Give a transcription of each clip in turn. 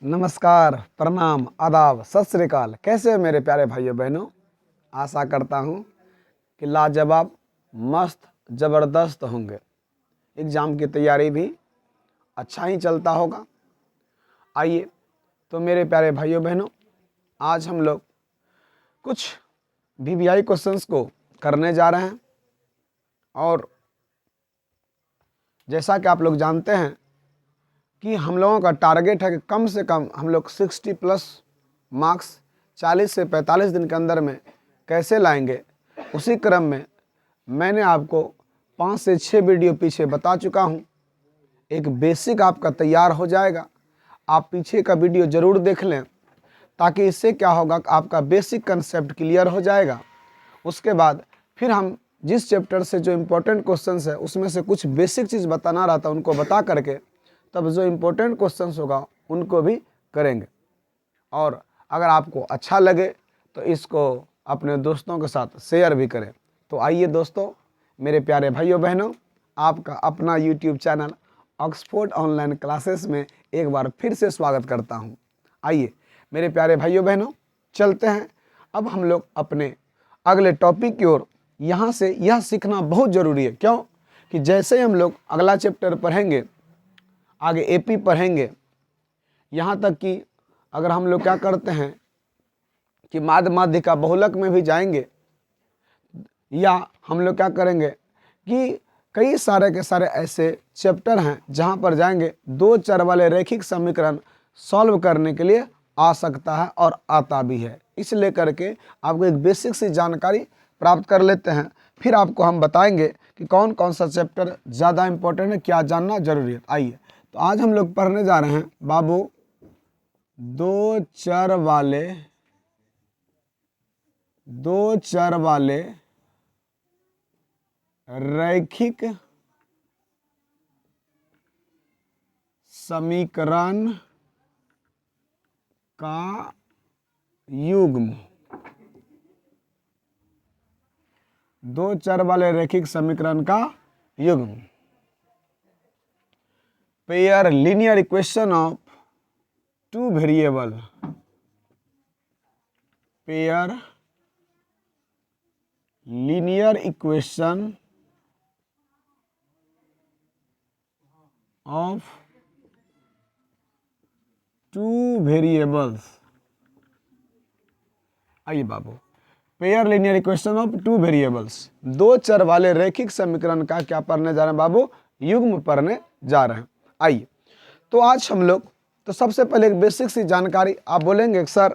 नमस्कार, प्रणाम, आदाब, सत श्री अकाल। कैसे हो मेरे प्यारे भाइयों बहनों। आशा करता हूँ कि लाजवाब, मस्त, ज़बरदस्त होंगे। एग्ज़ाम की तैयारी भी अच्छा ही चलता होगा। आइए तो मेरे प्यारे भाइयों बहनों, आज हम लोग कुछ वीवीआई क्वेश्चंस को करने जा रहे हैं। और जैसा कि आप लोग जानते हैं कि हम लोगों का टारगेट है कि कम से कम हम लोग 60 प्लस मार्क्स 40 से 45 दिन के अंदर में कैसे लाएंगे। उसी क्रम में मैंने आपको 5 से 6 वीडियो पीछे बता चुका हूं। एक बेसिक आपका तैयार हो जाएगा। आप पीछे का वीडियो ज़रूर देख लें, ताकि इससे क्या होगा कि आपका बेसिक कंसेप्ट क्लियर हो जाएगा। उसके बाद फिर हम जिस चैप्टर से जो इम्पोर्टेंट क्वेश्चंस है उसमें से कुछ बेसिक चीज़ बताना रहता है, उनको बता करके तब जो इम्पोर्टेंट क्वेश्चंस होगा उनको भी करेंगे। और अगर आपको अच्छा लगे तो इसको अपने दोस्तों के साथ शेयर भी करें। तो आइए दोस्तों, मेरे प्यारे भाइयों बहनों, आपका अपना YouTube channel Oxford online classes में एक बार फिर से स्वागत करता हूं। आइए मेरे प्यारे भाइयों बहनों, चलते हैं अब हम लोग अपने अगले टॉपिक की ओर। यहाँ से यह सीखना बहुत ज़रूरी है। क्यों कि जैसे ही हम लोग अगला चैप्टर पढ़ेंगे, आगे एपी पढ़ेंगे, यहाँ तक कि अगर हम लोग क्या करते हैं कि माध्यिका बहुलक में भी जाएंगे, या हम लोग क्या करेंगे कि कई सारे के सारे ऐसे चैप्टर हैं जहाँ पर जाएंगे दो चर वाले रैखिक समीकरण सॉल्व करने के लिए आ सकता है और आता भी है। इसलिए करके आपको एक बेसिक सी जानकारी प्राप्त कर लेते हैं, फिर आपको हम बताएंगे कि कौन कौन सा चैप्टर ज़्यादा इम्पोर्टेंट है, क्या जानना जरूरी है। आइए तो आज हम लोग पढ़ने जा रहे हैं बाबू दो चर वाले रैखिक समीकरण का युग्म। दो चर वाले रैखिक समीकरण का युग्म। Pair linear equation of two variable. Pair linear equation of two variables. आइए बाबू, pair linear equation of two variables, दो चर वाले रैखिक समीकरण का क्या पढ़ने जा रहे हैं बाबू? युग्म पढ़ने जा रहे हैं। आइए तो आज हम लोग तो सबसे पहले एक बेसिक सी जानकारी। आप बोलेंगे सर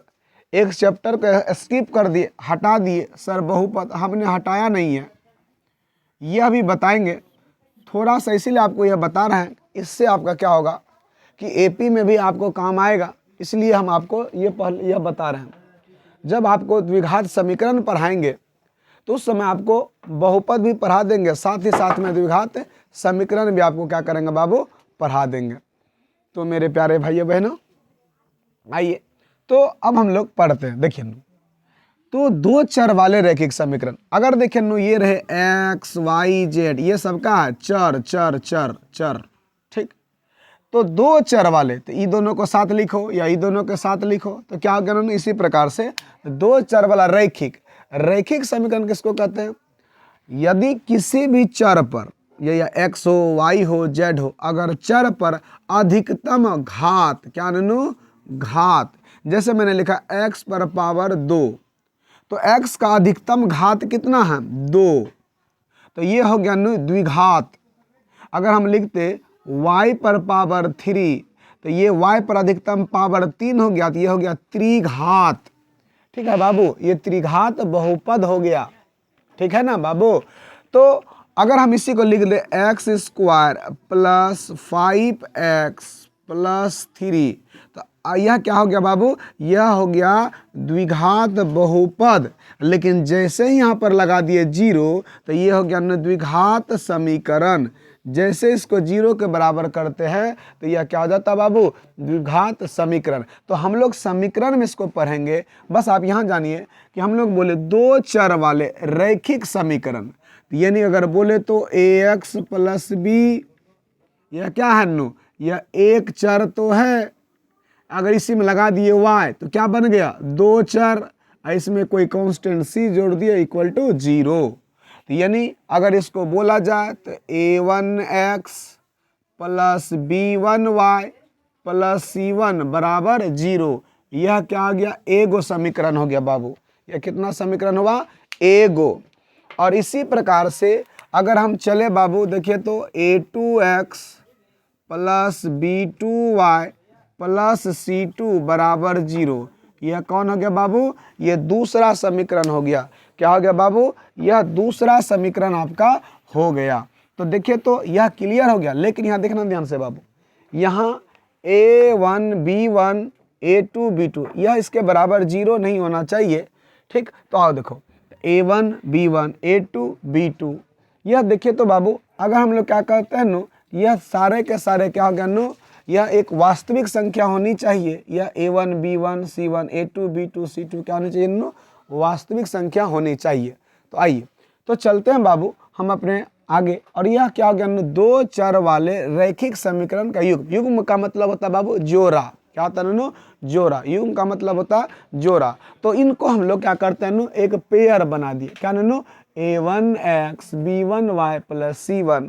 एक चैप्टर को स्किप कर दिए, हटा दिए। सर बहुपद हमने हटाया नहीं है, यह भी बताएंगे थोड़ा सा, इसीलिए आपको यह बता रहे हैं। इससे आपका क्या होगा कि एपी में भी आपको काम आएगा, इसलिए हम आपको यह बता रहे हैं। जब आपको द्विघात समीकरण पढ़ाएंगे तो उस समय आपको बहुपद भी पढ़ा देंगे, साथ ही साथ में द्विघात समीकरण भी आपको क्या करेंगे बाबू? पढ़ा देंगे। तो मेरे प्यारे भाइयों बहनों, आइए तो अब हम लोग पढ़ते हैं। देखिए तो दो चर वाले रैखिक समीकरण, अगर देखें ये रहे एक्स वाई जेड, ये सबका है चर चर चर चर, ठीक। तो दो चर वाले, तो ये दोनों को साथ लिखो या ये दोनों के साथ लिखो, तो क्या होगा ना, इसी प्रकार से दो चर वाला रैखिक समीकरण किसको कहते हैं? यदि किसी भी चर पर, या एक्स हो, वाई हो, जेड हो, अगर चर पर अधिकतम घात, क्या ननु? घात। जैसे मैंने लिखा एक्स पर पावर 2, तो x का अधिकतम घात कितना है? 2, तो ये हो गया द्विघात। अगर हम लिखते y पर पावर 3, तो ये y पर अधिकतम पावर 3 हो गया, तो ये हो गया त्रिघात। ठीक है बाबू, ये त्रिघात बहुपद हो गया। ठीक है ना बाबू? तो अगर हम इसी को लिख दे x square plus 5x plus 3, तो यह क्या हो गया बाबू? यह हो गया द्विघात बहुपद। लेकिन जैसे ही यहाँ पर लगा दिए 0, तो ये हो गया द्विघात समीकरण। जैसे इसको 0 के बराबर करते हैं तो यह क्या हो जाता है बाबू? द्विघात समीकरण। तो हम लोग समीकरण में इसको पढ़ेंगे। बस आप यहाँ जानिए कि हम लोग बोले दो चर वाले रैखिक समीकरण, यानी अगर बोले तो ax प्लस बी, यह क्या है यह एक चर तो है, अगर इसी में लगा दिए y तो क्या बन गया, 2 चर, इसमें कोई कांस्टेंट c जोड़ दिए इक्वल टू 0। तो यानी अगर इसको बोला जाए तो a1x plus b1y plus c1 बराबर 0। यह क्या आ गया, एगो समीकरण हो गया बाबू। यह कितना समीकरण हुआ, एगो। और इसी प्रकार से अगर हम चले बाबू देखिए तो a2x plus b2y plus c2 बराबर 0। यह कौन हो गया बाबू, यह दूसरा समीकरण हो गया। क्या हो गया बाबू, यह दूसरा समीकरण आपका हो गया। तो देखिए तो यह क्लियर हो गया। लेकिन यहाँ देखना ध्यान से बाबू, यहाँ a1 b1 a2 b2 यह इसके बराबर 0 नहीं होना चाहिए। ठीक, तो आओ देखो a1 b1 a2 b2 यह देखिए तो बाबू अगर हम लोग क्या करते हैं नो, यह सारे के सारे क्या हो गया नो, यह एक वास्तविक संख्या होनी चाहिए। यह a1 b1 c1 a2 b2 c2 क्या होनी चाहिए नो, वास्तविक संख्या होनी चाहिए। तो आइए तो चलते हैं बाबू हम अपने आगे। और यह क्या हो गया नो, 2 चर वाले रैखिक समीकरण का युग्म। युग्म का मतलब होता है बाबू जोड़ा। क्या होता है नो, जोड़ा। युग्म का मतलब होता है जोड़ा। तो इनको हम लोग क्या करते हैं नो, एक पेयर बना दिए। क्या नो, a1x b1y plus c1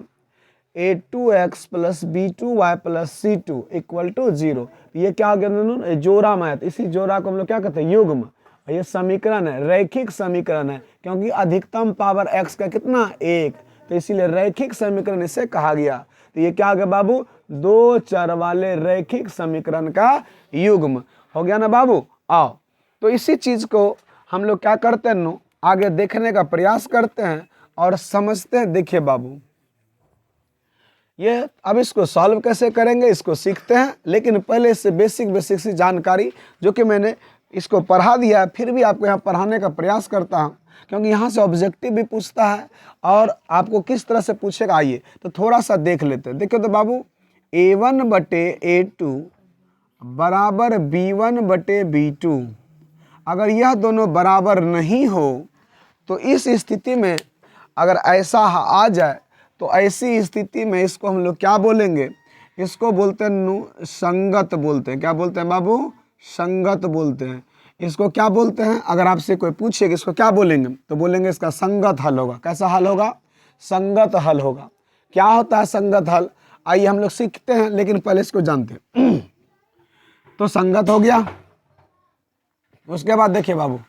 a2x plus b2y plus c2 equal to 0। ये क्या हो गया नो, जोड़ा में है। तो इसी जोड़ा को हम लोग क्या कहते हैं, युग्म। ये समीकरण है, रैखिक समीकरण है, क्योंकि अधिकतम पावर x का कितना, 1। तो इसीलिए रैखिक समीकरण इसे कहा गया। तो ये क्या हो गया बाबू, 2 चर वाले रैखिक समीकरण का युग्म हो गया ना बाबू। आओ तो इसी चीज को हम लोग क्या करते हैं नो, आगे देखने का प्रयास करते हैं और समझते हैं। देखिए बाबू ये अब इसको सॉल्व कैसे करेंगे इसको सीखते हैं। लेकिन पहले इससे बेसिक सी जानकारी जो कि मैंने इसको पढ़ा दिया है, फिर भी आपको यहाँ पढ़ाने का प्रयास करता हूँ, क्योंकि यहाँ से ऑब्जेक्टिव भी पूछता है और आपको किस तरह से पूछेगा आइए तो थोड़ा सा देख लेते हैं। देखिए तो बाबू a1 बटे a2 बराबर b1 बटे b2, अगर यह दोनों बराबर नहीं हो तो इस स्थिति में अगर ऐसा आ जाए तो ऐसी स्थिति में इसको हम लोग क्या बोलेंगे, इसको बोलते हैं संगत बोलते हैं। क्या बोलते हैं बाबू, संगत बोलते हैं। इसको क्या बोलते हैं, अगर आपसे कोई पूछे कि इसको क्या बोलेंगे तो बोलेंगे इसका संगत हल होगा। कैसा हल होगा, संगत हल होगा। क्या होता है संगत हल, आइए हम लोग सीखते हैं, लेकिन पहले इसको जानते हैं। तो संगत हो गया। उसके बाद देखिए बाबू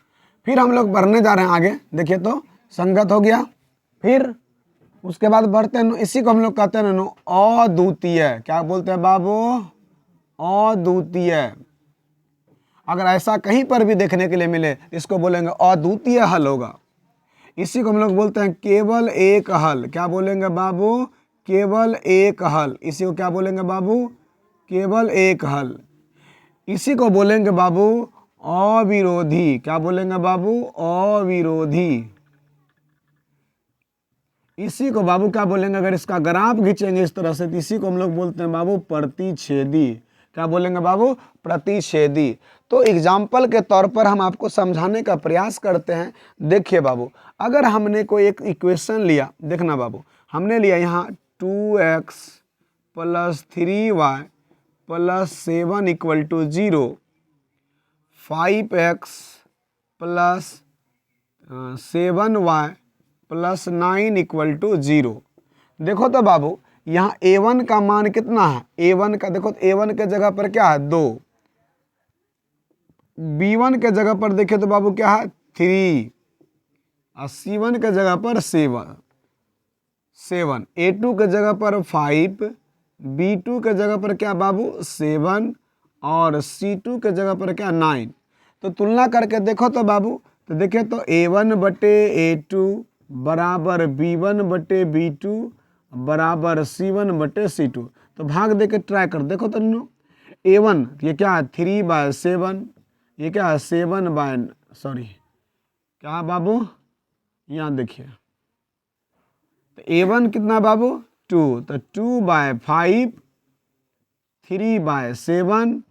फिर हम लोग बढ़ने जा रहे हैं आगे। देखिए तो संगत हो गया, फिर उसके बाद बढ़ते हैं, इसी को हम लोग कहते हैं नो अद्वितीय। क्या बोलते हैं बाबू, अद्वितीय। अगर ऐसा कहीं पर भी देखने के लिए मिले इसको बोलेंगे अद्वितीय हल होगा। इसी को हम लोग बोलते हैं केवल एक हल। क्या बोलेंगे बाबू, केवल एक हल। इसी को क्या बोलेंगे बाबू, केवल एक हल। इसी को बोलेंगे बाबू अविरोधी। क्या बोलेंगे बाबू, अविरोधी। इसी को बाबू क्या बोलेंगे, अगर इसका ग्राफ खींचेंगे इस तरह से तो इसी को हम लोग बोलते हैं बाबू प्रतिच्छेदी। क्या बोलेंगे बाबू, प्रतिच्छेदी। तो एग्जाम्पल के तौर पर हम आपको समझाने का प्रयास करते हैं। देखिए बाबू अगर हमने कोई एक इक्वेशन लिया, देखना बाबू हमने लिया यहाँ 2x plus 3y plus 7 equal to 0, 5x plus 7y plus 9 equal to 0। देखो तो बाबू यहाँ a1 का मान कितना है, a1 का देखो तो a1 के जगह पर क्या है 2, b1 के जगह पर देखे तो बाबू क्या है 3 और c1 के जगह पर 7, a2 के जगह पर 5, b2 के जगह पर क्या बाबू 7 और c2 के जगह पर क्या 9। तो तुलना करके देखो तो बाबू तो देखे तो a1 बटे a2 बराबर b1 बटे b2 बराबर c1 बटे c2। तो भाग दे के ट्राई कर देखो तो a1 ये क्या है 3/7, ये क्या है 7 क्या बाबू यहाँ देखिए तो a1 कितना बाबू 2, तो 2/5, 3/7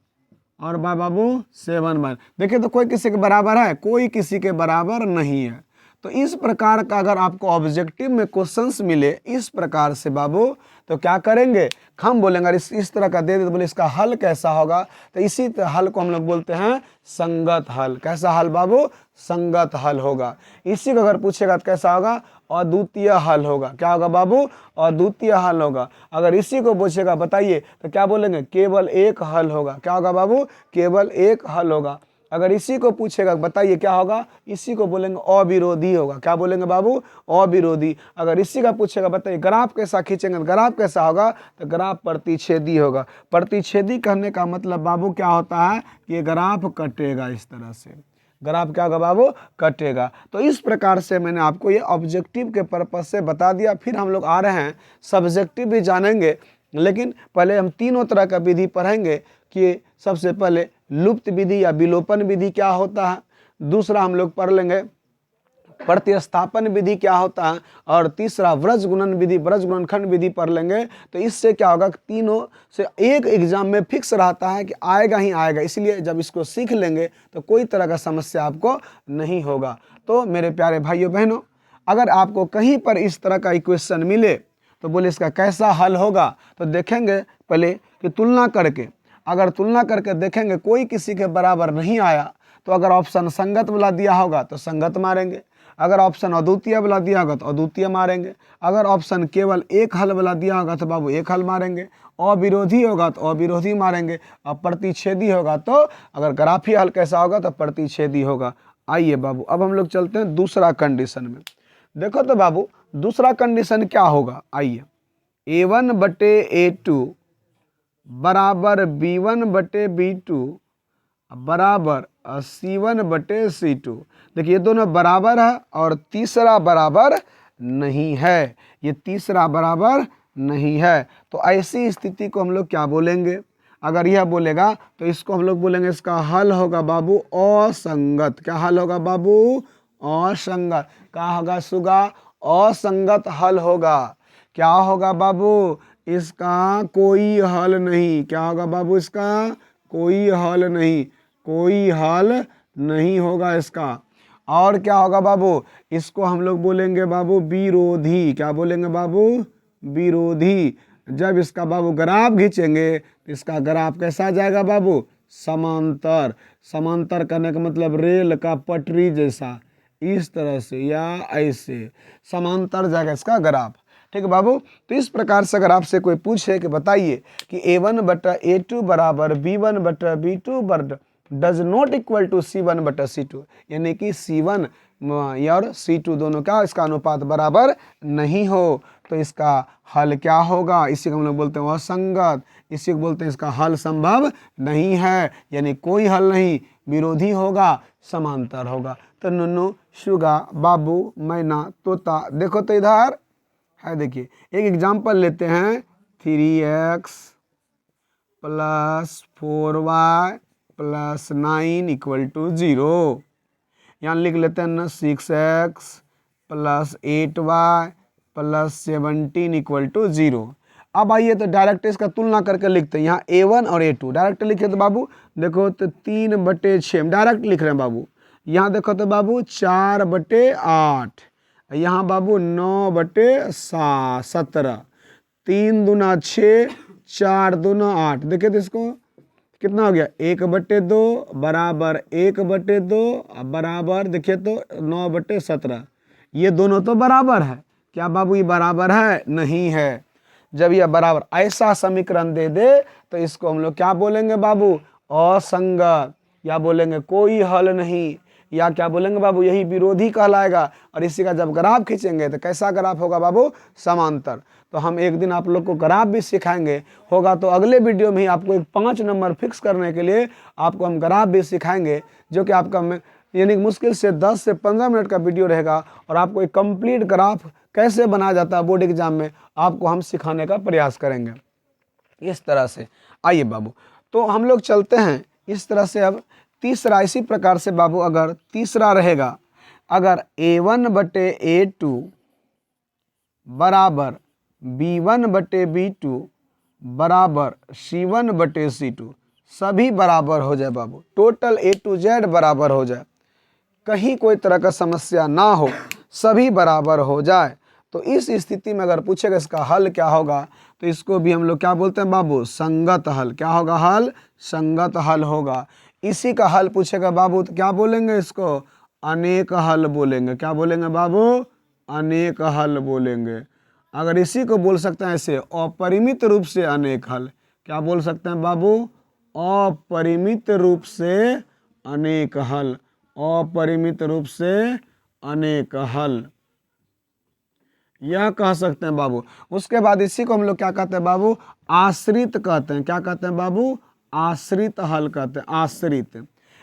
और बाबू 7 देखिए तो कोई किसी के बराबर है, कोई किसी के बराबर नहीं है। तो इस प्रकार का अगर आपको ऑब्जेक्टिव में क्वेश्चंस मिले इस प्रकार से बाबू तो क्या करेंगे, हम बोलेंगे अगर इस तरह का दे दे तो बोले इसका हल कैसा होगा, तो इसी हल को हम लोग बोलते हैं संगत हल। कैसा हल बाबू, संगत हल होगा। इसी को अगर पूछेगा तो कैसा होगा, अद्वितीय हल होगा। क्या होगा बाबू, अद्वितीय हल होगा। अगर इसी को पूछेगा बताइए तो क्या बोलेंगे, केवल एक हल होगा। क्या होगा बाबू, केवल एक हल होगा। अगर इसी को पूछेगा बताइए क्या होगा, इसी को बोलेंगे अविरोधी होगा। क्या बोलेंगे बाबू, अविरोधी। अगर इसी का पूछेगा बताइए ग्राफ कैसा खींचेंगे, ग्राफ कैसा होगा, तो ग्राफ प्रतिच्छेदी होगा। प्रतिच्छेदी कहने का मतलब बाबू क्या होता है, कि ग्राफ कटेगा इस तरह से, ग्राफ क्या होगा बाबू, कटेगा। तो इस प्रकार से मैंने आपको ये ऑब्जेक्टिव के पर्पज से बता दिया। फिर हम लोग आ रहे हैं सब्जेक्टिव भी जानेंगे, लेकिन पहले हम तीनों तरह का विधि पढ़ेंगे कि सबसे पहले लुप्त विधि या विलोपन विधि क्या होता है, दूसरा हम लोग पढ़ लेंगे प्रतिस्थापन विधि क्या होता है, और तीसरा व्रज गुणन विधि, व्रज गुणनखंड विधि पढ़ लेंगे। तो इससे क्या होगा, तीनों से एक एग्जाम में फिक्स रहता है कि आएगा ही आएगा, इसलिए जब इसको सीख लेंगे तो कोई तरह का समस्या आपको नहीं होगा। तो मेरे प्यारे भाइयों बहनों, अगर आपको कहीं पर इस तरह का इक्वेशन मिले तो बोले इसका कैसा हल होगा, तो देखेंगे पहले कि तुलना करके, अगर तुलना करके देखेंगे कोई किसी के बराबर नहीं आया तो अगर ऑप्शन संगत वाला दिया होगा तो संगत मारेंगे, अगर ऑप्शन अद्वितीय वाला दिया होगा तो अद्वितीय मारेंगे, अगर ऑप्शन केवल एक हल वाला दिया होगा तो बाबू एक हल मारेंगे, अविरोधी होगा तो अविरोधी मारेंगे, और प्रतिच्छेदी होगा तो अगर ग्राफी हल कैसा होगा तो प्रतिच्छेदी होगा। आइए बाबू अब हम लोग चलते हैं दूसरा कंडीशन में। देखो तो बाबू दूसरा कंडीशन क्या होगा, आइए A1 बटे A2 बराबर B1 बटे B2 बराबर C1 बटे C2। देखिए ये दोनों बराबर है और तीसरा बराबर नहीं है, ये तीसरा बराबर नहीं है। तो ऐसी स्थिति को हम लोग क्या बोलेंगे, अगर यह बोलेगा तो इसको हम लोग बोलेंगे इसका हल होगा बाबू असंगत। क्या हल होगा बाबू, असंगत। क्या होगा सुगा, असंगत हल होगा। क्या होगा बाबू, इसका कोई हल नहीं। क्या होगा बाबू, इसका कोई हल नहीं, कोई हल नहीं होगा इसका। और क्या होगा बाबू, इसको हम लोग बोलेंगे बाबू विरोधी। क्या बोलेंगे बाबू, विरोधी। जब इसका बाबू ग्राफ खींचेंगे तो इसका ग्राफ कैसा जाएगा बाबू, समांतर। समांतर करने का मतलब रेल का पटरी जैसा, इस तरह से या ऐसे समांतर जाएगा इसका ग्राफ। ठीक है बाबू। तो इस प्रकार से अगर आपसे कोई पूछे कि बताइए कि A1 बटा A2 बराबर B1 बटा B2 does not equal to C1 बटा C2, यानी कि C1 और C2 दोनों का इसका अनुपात बराबर नहीं हो, तो इसका हल क्या होगा, इसी को हम लोग बोलते हैं असंगत, इसी को बोलते हैं इसका हल संभव नहीं है, यानी कोई हल नहीं, विरोधी होगा, समांतर होगा। तो नुन्नू, शुगा, बाबू, मैना, तोता, देखो तो इधर है, देखिए एक एग्जाम्पल लेते हैं 3x plus 4y plus 9 equal to 0। यहाँ लिख लेते हैं ना 6x plus 8y plus 17 equal to 0। अब आइए तो डायरेक्ट इसका तुलना करके लिखते हैं। यहाँ A1 और A2 डायरेक्ट लिखे तो बाबू देखो तो 3/6 डायरेक्ट लिख रहे हैं बाबू। यहाँ देखो तो बाबू 4/8, यहाँ बाबू 9/17, 3 दूना 6, 4 दूना 8। देखिए तो इसको कितना हो गया, 1/2 बराबर 1/2 बराबर देखिए तो 9/17। ये दोनों तो बराबर है। क्या बाबू ये बराबर है, नहीं है। जब यह बराबर ऐसा समीकरण दे दे तो इसको हम लोग क्या बोलेंगे बाबू, असंगत, या बोलेंगे कोई हल नहीं, या क्या बोलेंगे बाबू, यही विरोधी कहलाएगा। और इसी का जब ग्राफ खींचेंगे तो कैसा ग्राफ होगा बाबू, समांतर। तो हम एक दिन आप लोग को ग्राफ भी सिखाएंगे, होगा तो अगले वीडियो में ही आपको एक 5 नंबर फिक्स करने के लिए आपको हम ग्राफ भी सिखाएंगे, जो कि आपका यानी मुश्किल से 10 से 15 मिनट का वीडियो रहेगा, और आपको एक कंप्लीट ग्राफ कैसे बनाया जाता है बोर्ड एग्जाम में आपको हम सिखाने का प्रयास करेंगे इस तरह से। आइए बाबू तो हम लोग चलते हैं इस तरह से। अब तीसरा इसी प्रकार से बाबू, अगर तीसरा रहेगा, अगर A1 बटे A2 बराबर B1 बटे B2 बराबर C1 बटे C2, सभी बराबर हो जाए बाबू, टोटल A to Z बराबर हो जाए, कहीं कोई तरह का समस्या ना हो, सभी बराबर हो जाए, तो इस स्थिति में अगर पूछेगा इसका हल क्या होगा, तो इसको भी हम लोग क्या बोलते हैं बाबू, संगत हल। क्या होगा हल, संगत हल होगा। इसी का हल पूछेगा बाबू तो क्या बोलेंगे इसको, अनेक हल बोलेंगे। क्या बोलेंगे बाबू, अनेक हल बोलेंगे। अगर इसी को बोल सकते हैं ऐसे, अपरिमित रूप से अनेक हल। क्या बोल सकते हैं बाबू, अपरिमित रूप से अनेक हल, अपरिमित रूप से अनेक हल, यह कह सकते हैं बाबू। उसके बाद इसी को हम लोग क्या कहते हैं बाबू, आश्रित कहते हैं। क्या कहते हैं बाबू, आश्रित हल कहते हैं। आश्रित,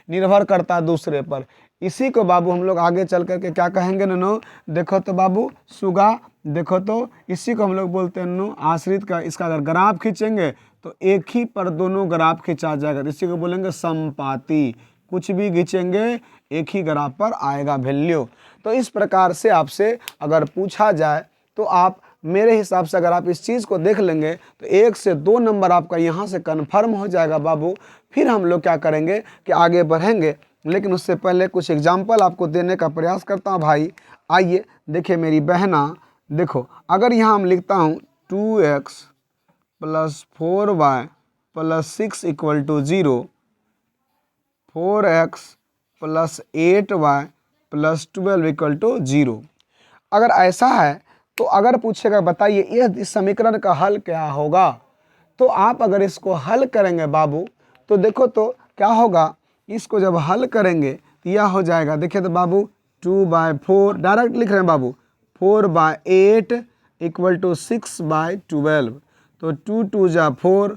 निर्भर करता है दूसरे पर। इसी को बाबू हम लोग आगे चल करके क्या कहेंगे नो, देखो तो बाबू सुगा, देखो तो इसी को हम लोग बोलते हैं नो आश्रित का। इसका अगर ग्राफ खींचेंगे तो एक ही पर दोनों ग्राफ खींचा जाएगा, इसी को बोलेंगे संपाती। कुछ भी खींचेंगे एक ही ग्राफ पर आएगा वैल्यू। तो इस प्रकार से आपसे अगर पूछा जाए तो आप मेरे हिसाब से अगर आप इस चीज़ को देख लेंगे तो 1 से 2 नंबर आपका यहाँ से कन्फर्म हो जाएगा बाबू। फिर हम लोग क्या करेंगे कि आगे बढ़ेंगे, लेकिन उससे पहले कुछ एग्जाम्पल आपको देने का प्रयास करता हूँ भाई। आइए देखिए मेरी बहना, देखो अगर यहाँ हम लिखता हूँ 2x + 4y + 6 = 0, 4x + 8y + 12 = 0। अगर ऐसा है तो अगर पूछेगा बताइए यह इस समीकरण का हल क्या होगा, तो आप अगर इसको हल करेंगे बाबू तो देखो तो क्या होगा, इसको जब हल करेंगे तो यह हो जाएगा। देखिए तो बाबू 2/4 डायरेक्ट लिख रहे हैं बाबू, 4/8 = 6/12। तो 2 2 जा 4,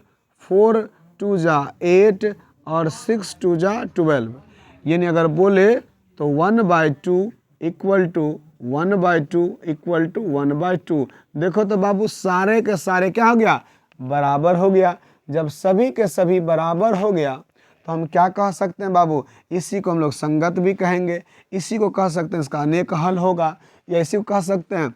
4 2 जा 8 और 6 2 जा 12। यानी अगर बोले तो 1/2 = 1/2 = 1/2। देखो तो बाबू सारे के सारे क्या हो गया, बराबर हो गया। जब सभी के सभी बराबर हो गया तो हम क्या कह सकते हैं बाबू, इसी को हम लोग संगत भी कहेंगे, इसी को कह सकते हैं इसका अनेक हल होगा, या इसी को कह सकते हैं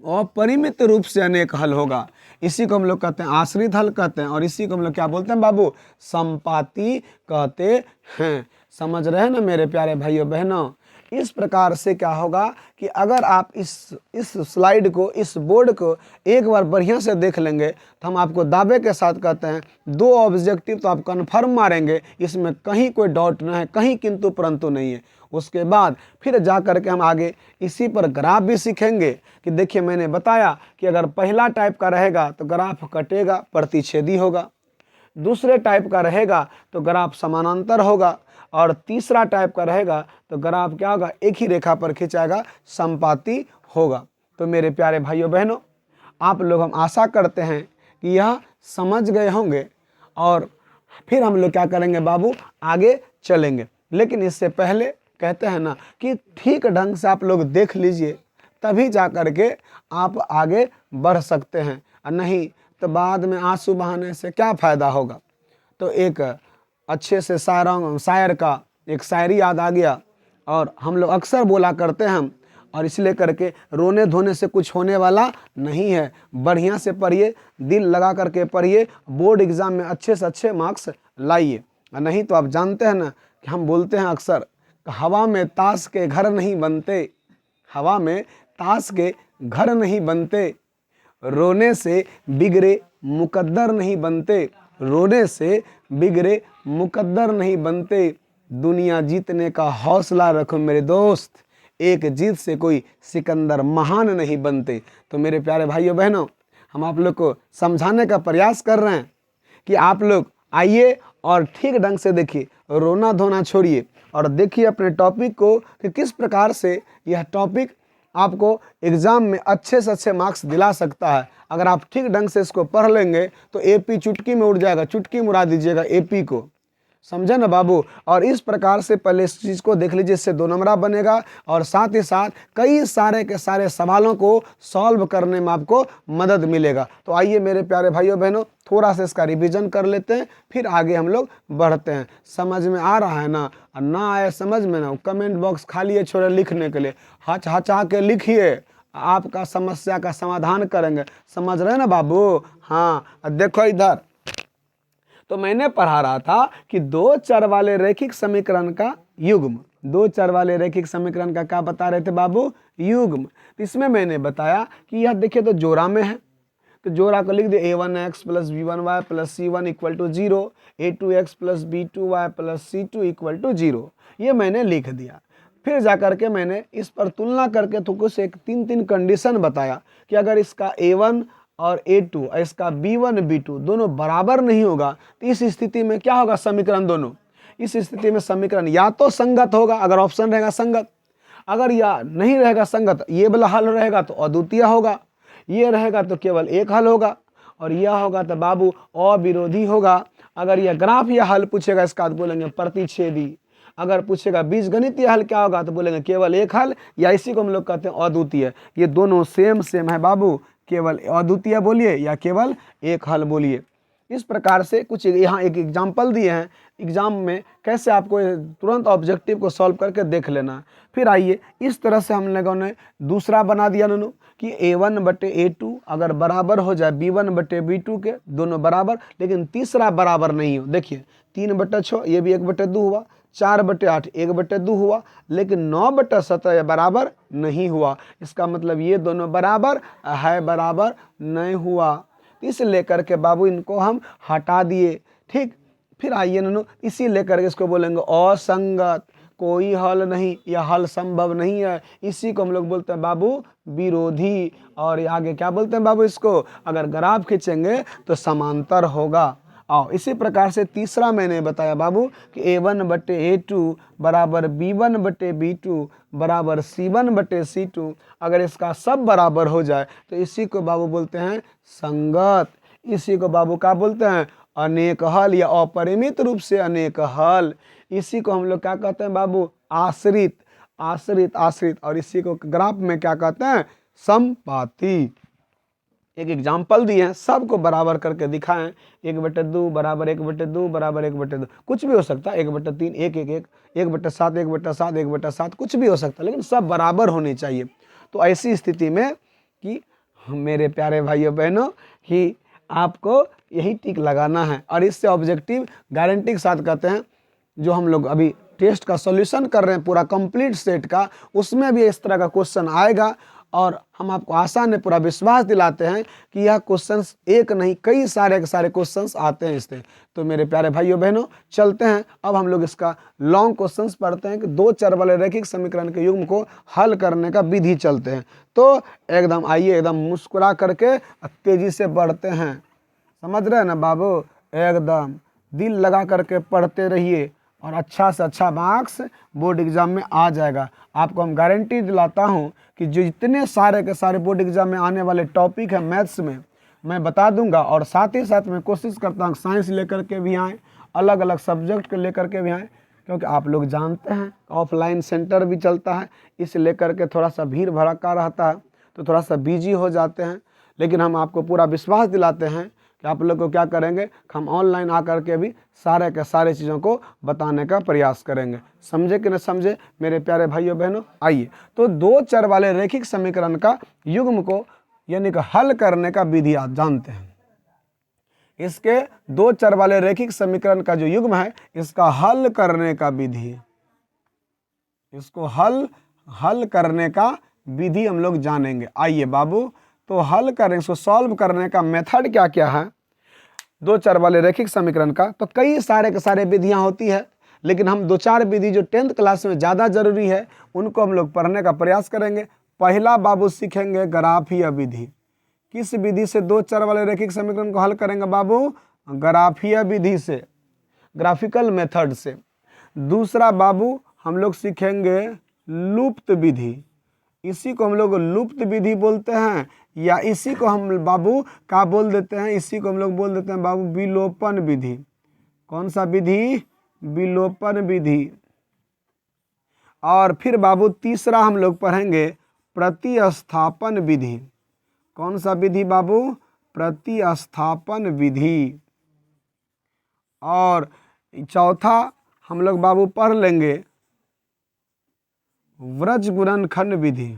अपरिमित रूप से अनेक हल होगा। इसी को हम लोग कहते हैं आश्रित हल कहते हैं, और इसी को हम लोग क्या बोलते हैं बाबू, संपाती कहते हैं। समझ रहे हैं ना मेरे प्यारे भाइयों बहनों। इस प्रकार से क्या होगा कि अगर आप इस स्लाइड को, इस बोर्ड को एक बार बढ़िया से देख लेंगे तो हम आपको दावे के साथ कहते हैं 2 ऑब्जेक्टिव तो आप कन्फर्म मारेंगे, इसमें कहीं कोई डाउट नहीं है, कहीं किंतु परंतु नहीं है। उसके बाद फिर जा कर के हम आगे इसी पर ग्राफ भी सीखेंगे कि देखिए मैंने बताया कि अगर पहला टाइप का रहेगा तो ग्राफ कटेगा, प्रतिच्छेदी होगा, दूसरे टाइप का रहेगा तो ग्राफ समानांतर होगा, और तीसरा टाइप का रहेगा तो ग्राफ क्या होगा, एक ही रेखा पर खिंचाएगा, संपाती होगा। तो मेरे प्यारे भाइयों बहनों, आप लोग हम आशा करते हैं कि यह समझ गए होंगे, और फिर हम लोग क्या करेंगे बाबू, आगे चलेंगे। लेकिन इससे पहले कहते हैं ना कि ठीक ढंग से आप लोग देख लीजिए, तभी जा कर के आप आगे बढ़ सकते हैं, और नहीं तो बाद में आंसू बहाने से क्या फ़ायदा होगा। तो एक अच्छे से शायर का एक शायरी याद आ गया, और हम लोग अक्सर बोला करते हैं हम, और इसलिए करके रोने धोने से कुछ होने वाला नहीं है। बढ़िया से पढ़िए, दिल लगा करके पढ़िए, बोर्ड एग्ज़ाम में अच्छे से अच्छे मार्क्स लाइए। नहीं तो आप जानते हैं ना कि हम बोलते हैं अक्सर, हवा में ताश के घर नहीं बनते, हवा में ताश के घर नहीं बनते, रोने से बिगड़े मुकद्दर नहीं बनते, रोने से बिगड़े मुकद्दर नहीं बनते। दुनिया जीतने का हौसला रखो मेरे दोस्त, एक जीत से कोई सिकंदर महान नहीं बनते। तो मेरे प्यारे भाइयों बहनों, हम आप लोग को समझाने का प्रयास कर रहे हैं कि आप लोग आइए और ठीक ढंग से देखिए, रोना धोना छोड़िए, और देखिए अपने टॉपिक को कि किस प्रकार से यह टॉपिक आपको एग्ज़ाम में अच्छे से अच्छे मार्क्स दिला सकता है। अगर आप ठीक ढंग से इसको पढ़ लेंगे तो एपी चुटकी में उड़ जाएगा, चुटकी में उड़ा दीजिएगा एपी को, समझे ना बाबू। और इस प्रकार से पहले इस चीज़ को देख लीजिए, इससे 2 नंबरा बनेगा, और साथ ही साथ कई सारे के सारे सवालों को सॉल्व करने में आपको मदद मिलेगा। तो आइए मेरे प्यारे भाइयों बहनों, थोड़ा सा इसका रिवीजन कर लेते हैं, फिर आगे हम लोग बढ़ते हैं। समझ में आ रहा है ना, और ना आए समझ में ना, कमेंट बॉक्स खाली है छोड़े लिखने के लिए, हचा के लिखिए, आपका समस्या का समाधान करेंगे। समझ रहे हैं ना बाबू। हाँ देखो इधर, तो मैंने पढ़ा रहा था कि 2 चर वाले रैखिक समीकरण का युग्म, 2 चर वाले रैखिक समीकरण का क्या बता रहे थे बाबू, युग्म। तो इसमें मैंने बताया कि यह देखिए तो जोड़ा में है, तो जोड़ा को लिख दिया a1x plus b1y plus c1 equal to 0, a2x plus b2y plus c2 equal to 0। ये मैंने लिख दिया। फिर जा कर के मैंने इस पर तुलना करके तो कुछ एक 3 कंडीशन बताया कि अगर इसका a1 और a2 और इसका b1 b2 दोनों बराबर नहीं होगा तो इस स्थिति में क्या होगा, समीकरण दोनों, इस स्थिति में समीकरण या तो संगत होगा अगर ऑप्शन रहेगा संगत, अगर या नहीं रहेगा संगत, ये वाला हल रहेगा तो अद्वितीय होगा, ये रहेगा तो केवल एक हल होगा, और यह होगा तो बाबू अविरोधी होगा। अगर यह ग्राफ या हल पूछेगा इसका तो बोलेंगे प्रतिच्छेदी, अगर पूछेगा बीजगणितीय हल क्या होगा तो बोलेंगे केवल एक हल, या इसी को हम लोग कहते हैं अद्वितीय। ये दोनों सेम है बाबू, केवल अद्वितीय बोलिए या केवल एक हल बोलिए। इस प्रकार से कुछ यहाँ एक एग्जाम्पल दिए हैं, एग्जाम में कैसे आपको तुरंत ऑब्जेक्टिव को सॉल्व करके देख लेना। फिर आइए इस तरह से हम लोगों ने दूसरा बना दिया नोनू कि a1 बटे a2 अगर बराबर हो जाए b1 बटे b2 के, दोनों बराबर, लेकिन तीसरा बराबर नहीं हो। देखिए 3/6 ये भी 1/2 हुआ, 4/8 1/2 हुआ, लेकिन 9/17 बराबर नहीं हुआ। इसका मतलब ये दोनों बराबर है, बराबर नहीं हुआ। इस लेकर के बाबू इनको हम हटा दिए, ठीक। फिर आइए ननू इसी लेकर के इसको बोलेंगे असंगत, कोई हल नहीं या हल संभव नहीं है, इसी को हम लोग बोलते हैं बाबू विरोधी। और आगे क्या बोलते हैं बाबू इसको, अगर ग्राफ खींचेंगे तो समांतर होगा। आओ इसी प्रकार से तीसरा मैंने बताया बाबू कि a1 बटे a2 बराबर b1 बटे b2 बराबर c1 बटे c2, अगर इसका सब बराबर हो जाए तो इसी को बाबू बोलते हैं संगत। इसी को बाबू क्या बोलते हैं, अनेक हल या अपरिमित रूप से अनेक हल। इसी को हम लोग क्या कहते हैं बाबू, आश्रित आश्रित आश्रित। और इसी को ग्राफ में क्या कहते हैं, समपाती। एक एग्जाम्पल दिए हैं, सबको बराबर करके दिखाएं। 1/2 बराबर 1/2 बराबर 1/2, कुछ भी हो सकता है, 1/3 1 1 1 1/7 1/7 1/7 कुछ भी हो सकता है, लेकिन सब बराबर होने चाहिए। तो ऐसी स्थिति में कि मेरे प्यारे भाइयों बहनों कि आपको यही टिक लगाना है, और इससे ऑब्जेक्टिव गारंटी के साथ कहते हैं। जो हम लोग अभी टेस्ट का सॉल्यूशन कर रहे हैं पूरा कंप्लीट सेट का, उसमें भी इस तरह का क्वेश्चन आएगा, और हम आपको आसान है पूरा विश्वास दिलाते हैं कि यह क्वेश्चंस एक नहीं कई सारे के सारे क्वेश्चंस आते हैं इससे। तो मेरे प्यारे भाइयों बहनों चलते हैं, अब हम लोग इसका लॉन्ग क्वेश्चंस पढ़ते हैं कि दो चर वाले रैखिक समीकरण के युग्म को हल करने का विधि चलते हैं। तो एकदम आइए, एकदम मुस्कुरा करके तेजी से बढ़ते हैं, समझ रहे हैं ना बाबू, एकदम दिल लगा करके पढ़ते रहिए और अच्छा से अच्छा मार्क्स बोर्ड एग्जाम में आ जाएगा। आपको हम गारंटी दिलाता हूं कि जो जितने सारे के सारे बोर्ड एग्जाम में आने वाले टॉपिक है मैथ्स में मैं बता दूंगा, और साथ ही साथ मैं कोशिश करता हूं साइंस लेकर के भी आएँ, अलग अलग सब्जेक्ट को लेकर के भी आएँ, क्योंकि आप लोग जानते हैं ऑफलाइन सेंटर भी चलता है, इस लेकर के थोड़ा सा भीड़ भड़का रहता है तो थोड़ा सा बिजी हो जाते हैं। लेकिन हम आपको पूरा विश्वास दिलाते हैं कि आप लोग को क्या करेंगे, हम ऑनलाइन आकर के भी सारे के सारे चीज़ों को बताने का प्रयास करेंगे। समझे कि न समझे मेरे प्यारे भाइयों बहनों। आइए तो दो चर वाले रैखिक समीकरण का युग्म को यानी कि हल करने का विधि आप जानते हैं। इसके दो चर वाले रैखिक समीकरण का जो युग्म है इसका हल करने का विधि, इसको हल करने का विधि हम लोग जानेंगे। आइए बाबू तो हल करें, इसको सॉल्व करने का मेथड क्या क्या है दो चर वाले रैखिक समीकरण का। तो कई सारे के सारे विधियां होती है, लेकिन हम दो चार विधि जो 10th क्लास में ज़्यादा जरूरी है उनको हम लोग पढ़ने का प्रयास करेंगे। पहला बाबू सीखेंगे ग्राफीय विधि। किस विधि से दो चर वाले रैखिक समीकरण को हल करेंगे बाबू, ग्राफीय विधि से, ग्राफिकल मेथड से। दूसरा बाबू हम लोग सीखेंगे लुप्त विधि, इसी को हम लोग लुप्त विधि बोलते हैं, या इसी को हम बाबू क्या बोल देते हैं, इसी को हम लोग बोल देते हैं बाबू विलोपन विधि। कौन सा विधि, विलोपन विधि। और फिर बाबू तीसरा हम लोग पढ़ेंगे प्रतिस्थापन विधि। कौन सा विधि बाबू, प्रतिस्थापन विधि। और चौथा हम लोग बाबू पढ़ लेंगे व्रज गुणनखंड विधि,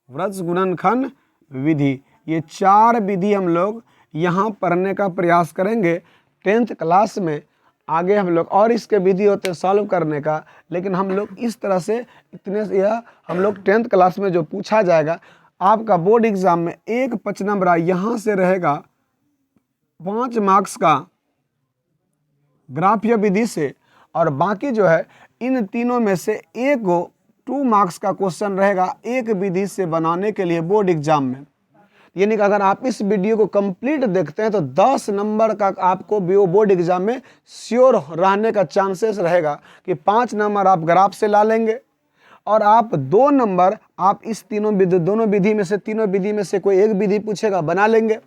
व्रज गुणनखंड विधि। ये चार विधि हम लोग यहाँ पढ़ने का प्रयास करेंगे 10th क्लास में। आगे हम लोग और इसके विधि होते हैं सॉल्व करने का, लेकिन हम लोग इस तरह से इतने यह हम लोग 10th क्लास में जो पूछा जाएगा आपका बोर्ड एग्जाम में एक 5 नंबर यहाँ से रहेगा 5 मार्क्स का ग्राफीय विधि से, और बाकी जो है इन तीनों में से एक 2 मार्क्स का क्वेश्चन रहेगा एक विधि से बनाने के लिए बोर्ड एग्जाम में। यानी कि अगर आप इस वीडियो को कंप्लीट देखते हैं तो 10 नंबर का आपको बोर्ड एग्जाम में श्योर रहने का चांसेस रहेगा कि 5 नंबर आप ग्राफ से ला लेंगे, और आप 2 नंबर आप इस दोनों विधि में से, तीनों विधि में से कोई एक विधि पूछेगा बना लेंगे,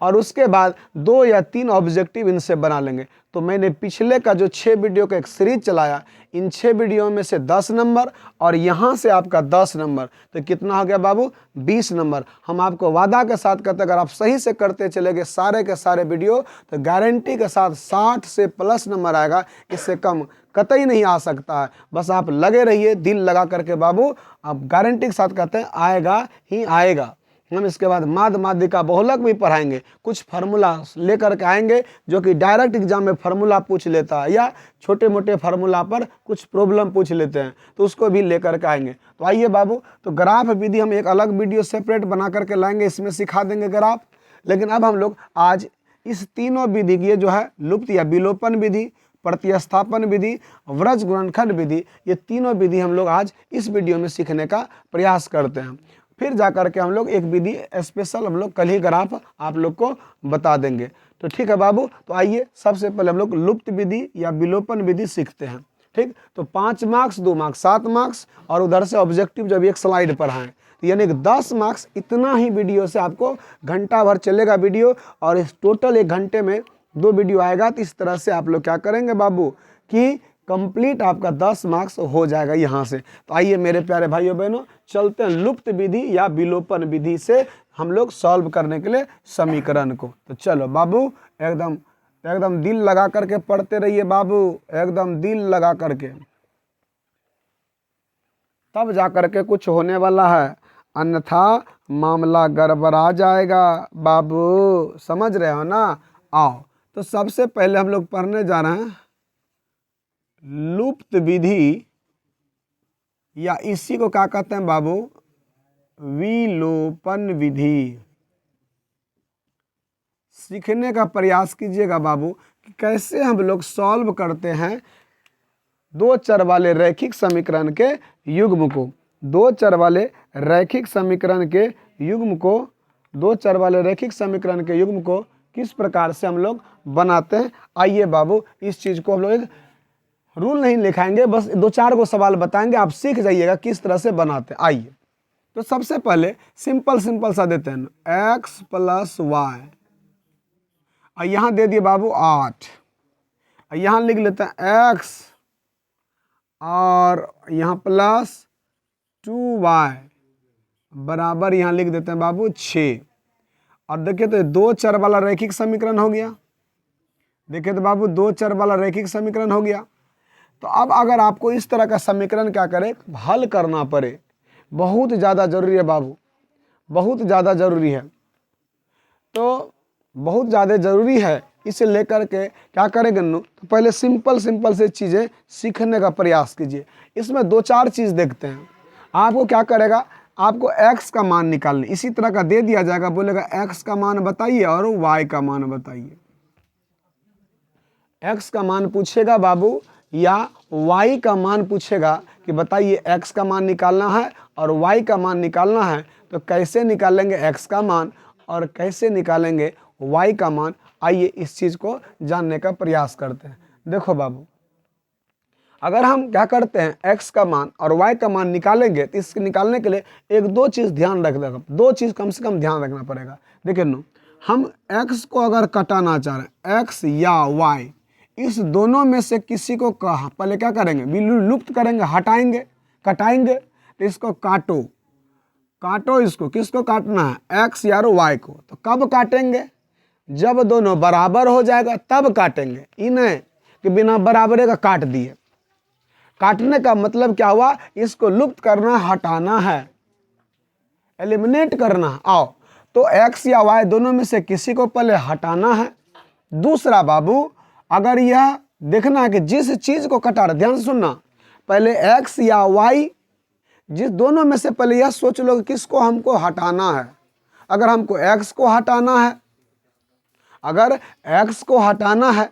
और उसके बाद 2 या 3 ऑब्जेक्टिव इनसे बना लेंगे। तो मैंने पिछले का जो 6 वीडियो का एक सीरीज चलाया, इन 6 वीडियो में से 10 नंबर और यहाँ से आपका 10 नंबर, तो कितना हो गया बाबू 20 नंबर। हम आपको वादा के साथ कहते हैं अगर आप सही से करते चलेंगे सारे के सारे वीडियो, तो गारंटी के साथ 60 से प्लस नंबर आएगा, इससे कम कतई नहीं आ सकता है। बस आप लगे रहिए दिल लगा करके बाबू, आप गारंटी के साथ कहते हैं आएगा ही आएगा। हम इसके बाद माद माध्यिका बहुलक भी पढ़ाएंगे, कुछ फार्मूला लेकर के आएंगे जो कि डायरेक्ट एग्जाम में फार्मूला पूछ लेता है, या छोटे मोटे फार्मूला पर कुछ प्रॉब्लम पूछ लेते हैं, तो उसको भी लेकर के आएंगे। तो आइए बाबू, तो ग्राफ विधि हम एक अलग वीडियो सेपरेट बना करके लाएंगे, इसमें सिखा देंगे ग्राफ। लेकिन अब हम लोग आज इस तीनों विधि की जो है लुप्त या विलोपन विधि, प्रतिस्थापन विधि, व्रज गुणनखंड विधि, ये तीनों विधि हम लोग आज इस वीडियो में सीखने का प्रयास करते हैं। फिर जाकर के हम लोग एक विधि स्पेशल हम लोग कल ही ग्राफ आप लोग को बता देंगे। तो ठीक है बाबू, तो आइए सबसे पहले हम लोग लुप्त विधि या विलोपन विधि सीखते हैं। ठीक, तो 5 मार्क्स, 2 मार्क्स, 7 मार्क्स, और उधर से ऑब्जेक्टिव जब एक स्लाइड पढ़ाएं, तो यानी कि 10 मार्क्स। इतना ही वीडियो से आपको घंटा भर चलेगा वीडियो, और इस टोटल 1 घंटे में 2 वीडियो आएगा। तो इस तरह से आप लोग क्या करेंगे बाबू कि कंप्लीट आपका 10 मार्क्स हो जाएगा यहाँ से। तो आइए मेरे प्यारे भाइयों बहनों, चलते हैं लुप्त विधि या विलोपन विधि से हम लोग सॉल्व करने के लिए समीकरण को। तो चलो बाबू, एकदम दिल लगा करके पढ़ते रहिए बाबू, एकदम दिल लगा करके, तब जा करके कुछ होने वाला है, अन्यथा मामला गड़बड़ा जाएगा बाबू। समझ रहे हो ना? आओ, तो सबसे पहले हम लोग पढ़ने जा रहे हैं लुप्त विधि, या इसी को क्या कहते हैं बाबू, विलोपन विधि। सीखने का प्रयास कीजिएगा बाबू कि कैसे हम लोग सॉल्व करते हैं 2 चर वाले रैखिक समीकरण के युग्म को। 2 चर वाले रैखिक समीकरण के युग्म को, 2 चर वाले रैखिक समीकरण के युग्म को किस प्रकार से हम लोग बनाते हैं। आइए बाबू, इस चीज़ को हम लोग एक रूल नहीं लिखाएंगे, बस 2-4 को सवाल बताएंगे, आप सीख जाइएगा किस तरह से बनाते हैं। आइए, तो सबसे पहले सिंपल सा देते हैं, x + y, और यहाँ दे दिए बाबू 8, और यहाँ लिख लेते हैं x और यहाँ +2y बराबर, यहाँ लिख देते हैं बाबू 6। और देखिए तो 2 चर वाला रैखिक समीकरण हो गया। देखिए तो बाबू 2 चर वाला रैखिक समीकरण हो गया। तो अब अगर आपको इस तरह का समीकरण क्या करे, हल करना पड़े, बहुत ज़्यादा जरूरी है बाबू, बहुत ज़्यादा जरूरी है। तो बहुत ज़्यादा ज़रूरी है, इसे लेकर के क्या करेंगे नु, तो पहले सिंपल से चीज़ें सीखने का प्रयास कीजिए। इसमें 2-4 चीज़ देखते हैं। आपको क्या करेगा, आपको x का मान निकालने, इसी तरह का दे दिया जाएगा, बोलेगा x का मान बताइए और y का मान बताइए। x का मान पूछेगा बाबू या y का मान पूछेगा कि बताइए x का मान निकालना है और y का मान निकालना है। तो कैसे निकालेंगे x का मान और कैसे निकालेंगे y का मान, आइए इस चीज़ को जानने का प्रयास करते हैं। देखो बाबू, अगर हम क्या करते हैं x का मान और y का मान निकालेंगे, तो इसके निकालने के लिए 1-2 चीज़ ध्यान रखना, 2 चीज़ कम से कम ध्यान रखना पड़ेगा। देखिए नो, हम x को अगर कटाना चाह रहे हैं, x या y, इस दोनों में से किसी को कहा पहले क्या करेंगे, विलुप्त करेंगे, हटाएंगे, कटाएंगे। तो इसको काटो इसको, किसको काटना है, x या y को। तो कब काटेंगे, जब दोनों बराबर हो जाएगा तब काटेंगे। इन्हें कि बिना बराबरे का काट दिए। काटने का मतलब क्या हुआ, इसको लुप्त करना, हटाना है, एलिमिनेट करना। आओ, तो x या y दोनों में से किसी को पहले हटाना है। दूसरा बाबू, अगर यह देखना है कि जिस चीज को कटा रहे, ध्यान से सुनना, पहले x या y जिस दोनों में से पहले यह सोच लो कि किसको हमको हटाना है। अगर हमको x को हटाना है, अगर x को हटाना है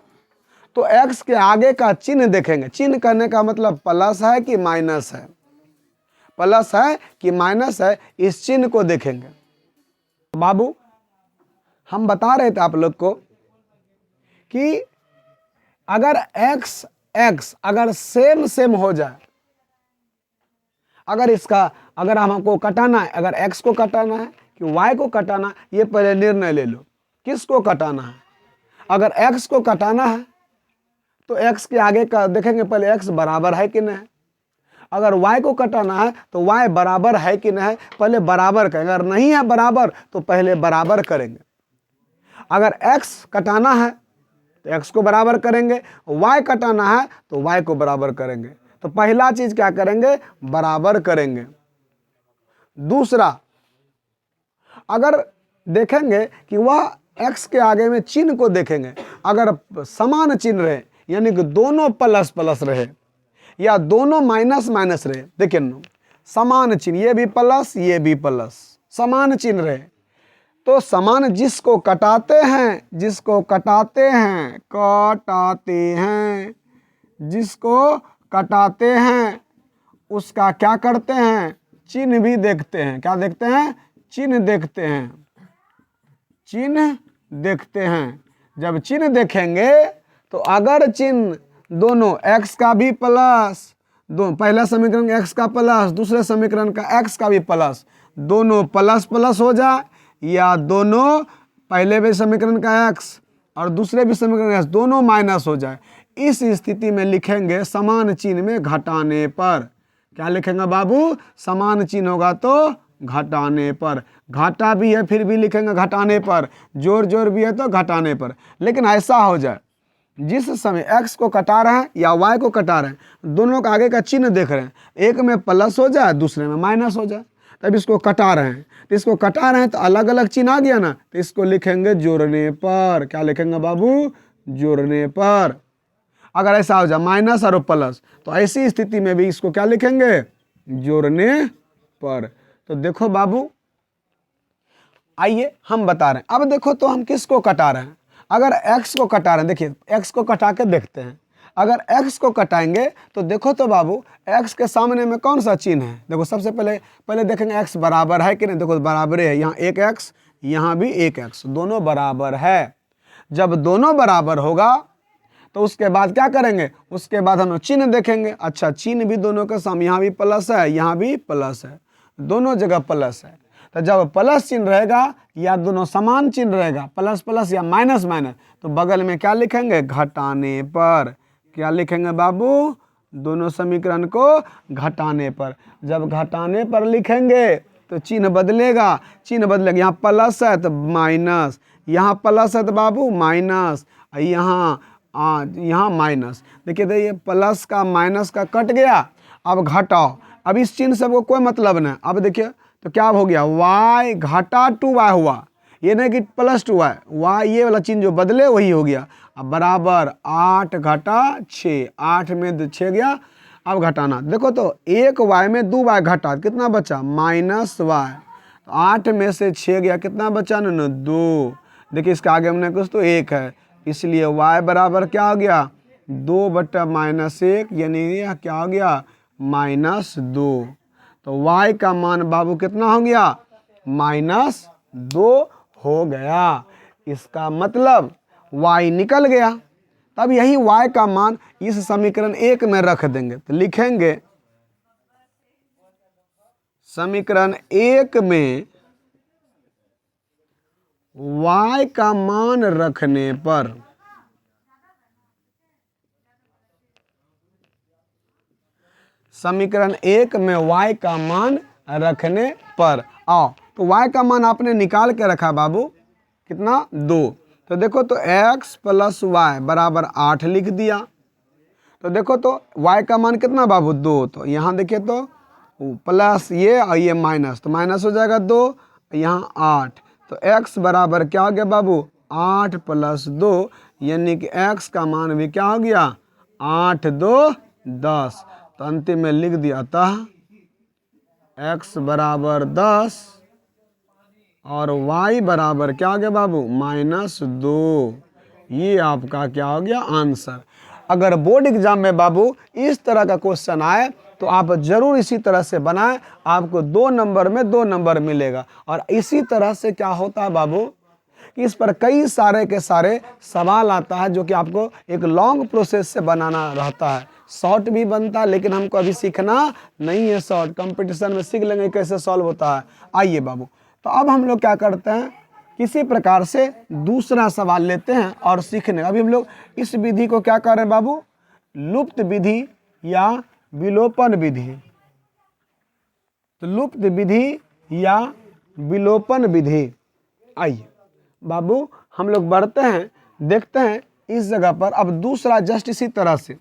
तो x के आगे का चिन्ह देखेंगे। चिन्ह करने का मतलब प्लस है कि माइनस है, प्लस है कि माइनस है, इस चिन्ह को देखेंगे। बाबू हम बता रहे थे आप लोग को कि अगर x अगर सेम सेम हो जाए, अगर हमको कटाना है, अगर x को कटाना है कि y को कटाना है, ये पहले निर्णय ले लो किसको कटाना है। अगर x को कटाना है तो x के आगे का देखेंगे पहले x बराबर है कि नहीं। अगर y को कटाना है तो y बराबर है कि नहीं, पहले बराबर करेंगे। अगर नहीं है बराबर तो पहले बराबर करेंगे। अगर x कटाना है तो x को बराबर करेंगे, y कटाना है तो y को बराबर करेंगे। तो पहला चीज क्या करेंगे, बराबर करेंगे। दूसरा, अगर देखेंगे कि वह x के आगे में चिन्ह को देखेंगे, अगर समान चिन्ह रहे यानी कि दोनों प्लस प्लस रहे या दोनों माइनस माइनस रहे, देखिए ना समान चिन्ह, ये भी प्लस ये भी प्लस, समान चिन्ह रहे तो समान जिसको कटाते हैं, जिसको कटाते हैं, जिसको कटाते हैं उसका क्या करते हैं, चिन्ह भी देखते हैं। क्या देखते हैं, चिन्ह देखते हैं, चिन्ह देखते हैं। जब चिन्ह देखेंगे तो अगर चिन्ह दोनों x का भी प्लस, दो पहला समीकरण x का प्लस, दूसरे समीकरण का x का भी प्लस, दोनों प्लस प्लस हो जाए या दोनों पहले भी समीकरण का x और दूसरे भी समीकरण का x दोनों माइनस हो जाए, इस स्थिति में लिखेंगे समान चिन्ह में घटाने पर। क्या लिखेंगे बाबू, समान चिन्ह होगा तो घटाने पर। घाटा भी है फिर भी लिखेंगे घटाने पर, जोड़ जोड़ भी है तो घटाने पर। लेकिन ऐसा हो जाए जिस समय x को कटा रहे हैं या y को कटा रहे हैं, दोनों का आगे का चिन्ह देख रहे हैं, एक में प्लस हो जाए दूसरे में माइनस हो जाए, तब इसको कटा रहे हैं। तो इसको कटा रहे हैं तो अलग अलग चिन्ह आ गया ना, तो इसको लिखेंगे जोड़ने पर। क्या लिखेंगे बाबू, जोड़ने पर। अगर ऐसा हो जाए माइनस और प्लस, तो ऐसी स्थिति में भी इसको क्या लिखेंगे, जोड़ने पर। तो देखो बाबू, आइए हम बता रहे हैं। अब देखो तो हम किसको कटा रहे हैं, अगर x को कटा रहे हैं, देखिए x को कटा के देखते हैं। अगर x को कटाएंगे तो देखो तो बाबू x के सामने में कौन सा चिन्ह है, देखो सबसे पहले देखेंगे x बराबर है कि नहीं, देखो बराबर है, यहाँ एक x यहाँ भी एक x, दोनों बराबर है। जब दोनों बराबर होगा तो उसके बाद क्या करेंगे, उसके बाद हम चिन्ह देखेंगे। अच्छा चिन्ह भी दोनों के सामने, यहाँ भी प्लस है यहाँ भी प्लस है, दोनों जगह प्लस है। तो जब प्लस चिन्ह रहेगा या दोनों समान चिन्ह रहेगा, प्लस प्लस या माइनस माइनस, तो बगल में क्या लिखेंगे, घटाने पर। क्या लिखेंगे बाबू, दोनों समीकरण को घटाने पर। जब घटाने पर लिखेंगे तो चिन्ह बदलेगा, चिन्ह बदलेगा। यहाँ प्लस है तो माइनस, यहाँ प्लस है तो बाबू माइनस, यहाँ माइनस। देखिए तो ये प्लस का माइनस का कट गया, अब घटाओ। अब इस चिन्ह से वो कोई मतलब नहीं। अब देखिए तो क्या हो गया, y घटा 2y हुआ, ये नहीं कि प्लस 2y, y ये वाला चिन्ह जो बदले वही हो गया। अब बराबर 8 घटा 6, 8 में 6 गया। अब घटाना देखो तो 1y में 2y घटा, कितना बचा, माइनस y। तो 8 में से 6 गया, कितना बचा ना, 2। देखिए इसके आगे हमने कुछ तो 1 है, इसलिए y बराबर क्या हो गया, 2/-1, यानी यह क्या हो गया, -2। तो y का मान बाबू कितना हो गया, -2 हो गया। इसका मतलब y निकल गया। तब यही y का मान इस समीकरण 1 में रख देंगे। तो लिखेंगे समीकरण 1 में y का मान रखने पर, समीकरण 1 में y का मान रखने पर। आओ तो y का मान आपने निकाल के रखा बाबू, कितना, 2। तो देखो तो x + y बराबर 8 लिख दिया। तो देखो तो y का मान कितना बाबू, 2। तो यहाँ देखिए तो प्लस ये और ये माइनस, तो माइनस हो जाएगा 2, यहाँ 8। तो x बराबर क्या हो गया बाबू, 8 + 2, यानी कि x का मान भी क्या हो गया, 8 × 2 = 10। तो अंतिम में लिख दिया, अतः x बराबर 10 और y बराबर क्या हो गया बाबू -2। ये आपका क्या हो गया आंसर। अगर बोर्ड एग्जाम में बाबू इस तरह का क्वेश्चन आए तो आप जरूर इसी तरह से बनाएं, आपको 2 नंबर में 2 नंबर मिलेगा। और इसी तरह से क्या होता है बाबू कि इस पर कई सारे के सारे सवाल आता है जो कि आपको एक लॉन्ग प्रोसेस से बनाना रहता है। शॉर्ट भी बनता है लेकिन हमको अभी सीखना नहीं है शॉर्ट, कंपटीशन में सीख लेंगे कैसे सॉल्व होता है। आइए बाबू, तो अब हम लोग क्या करते हैं, किसी प्रकार से दूसरा सवाल लेते हैं और सीखने। अभी हम लोग इस विधि को क्या कर रहे हैं बाबू, लुप्त विधि या विलोपन विधि। तो लुप्त विधि या विलोपन विधि। आइए बाबू हम लोग बढ़ते हैं, देखते हैं इस जगह पर। अब दूसरा जस्ट इसी तरह से।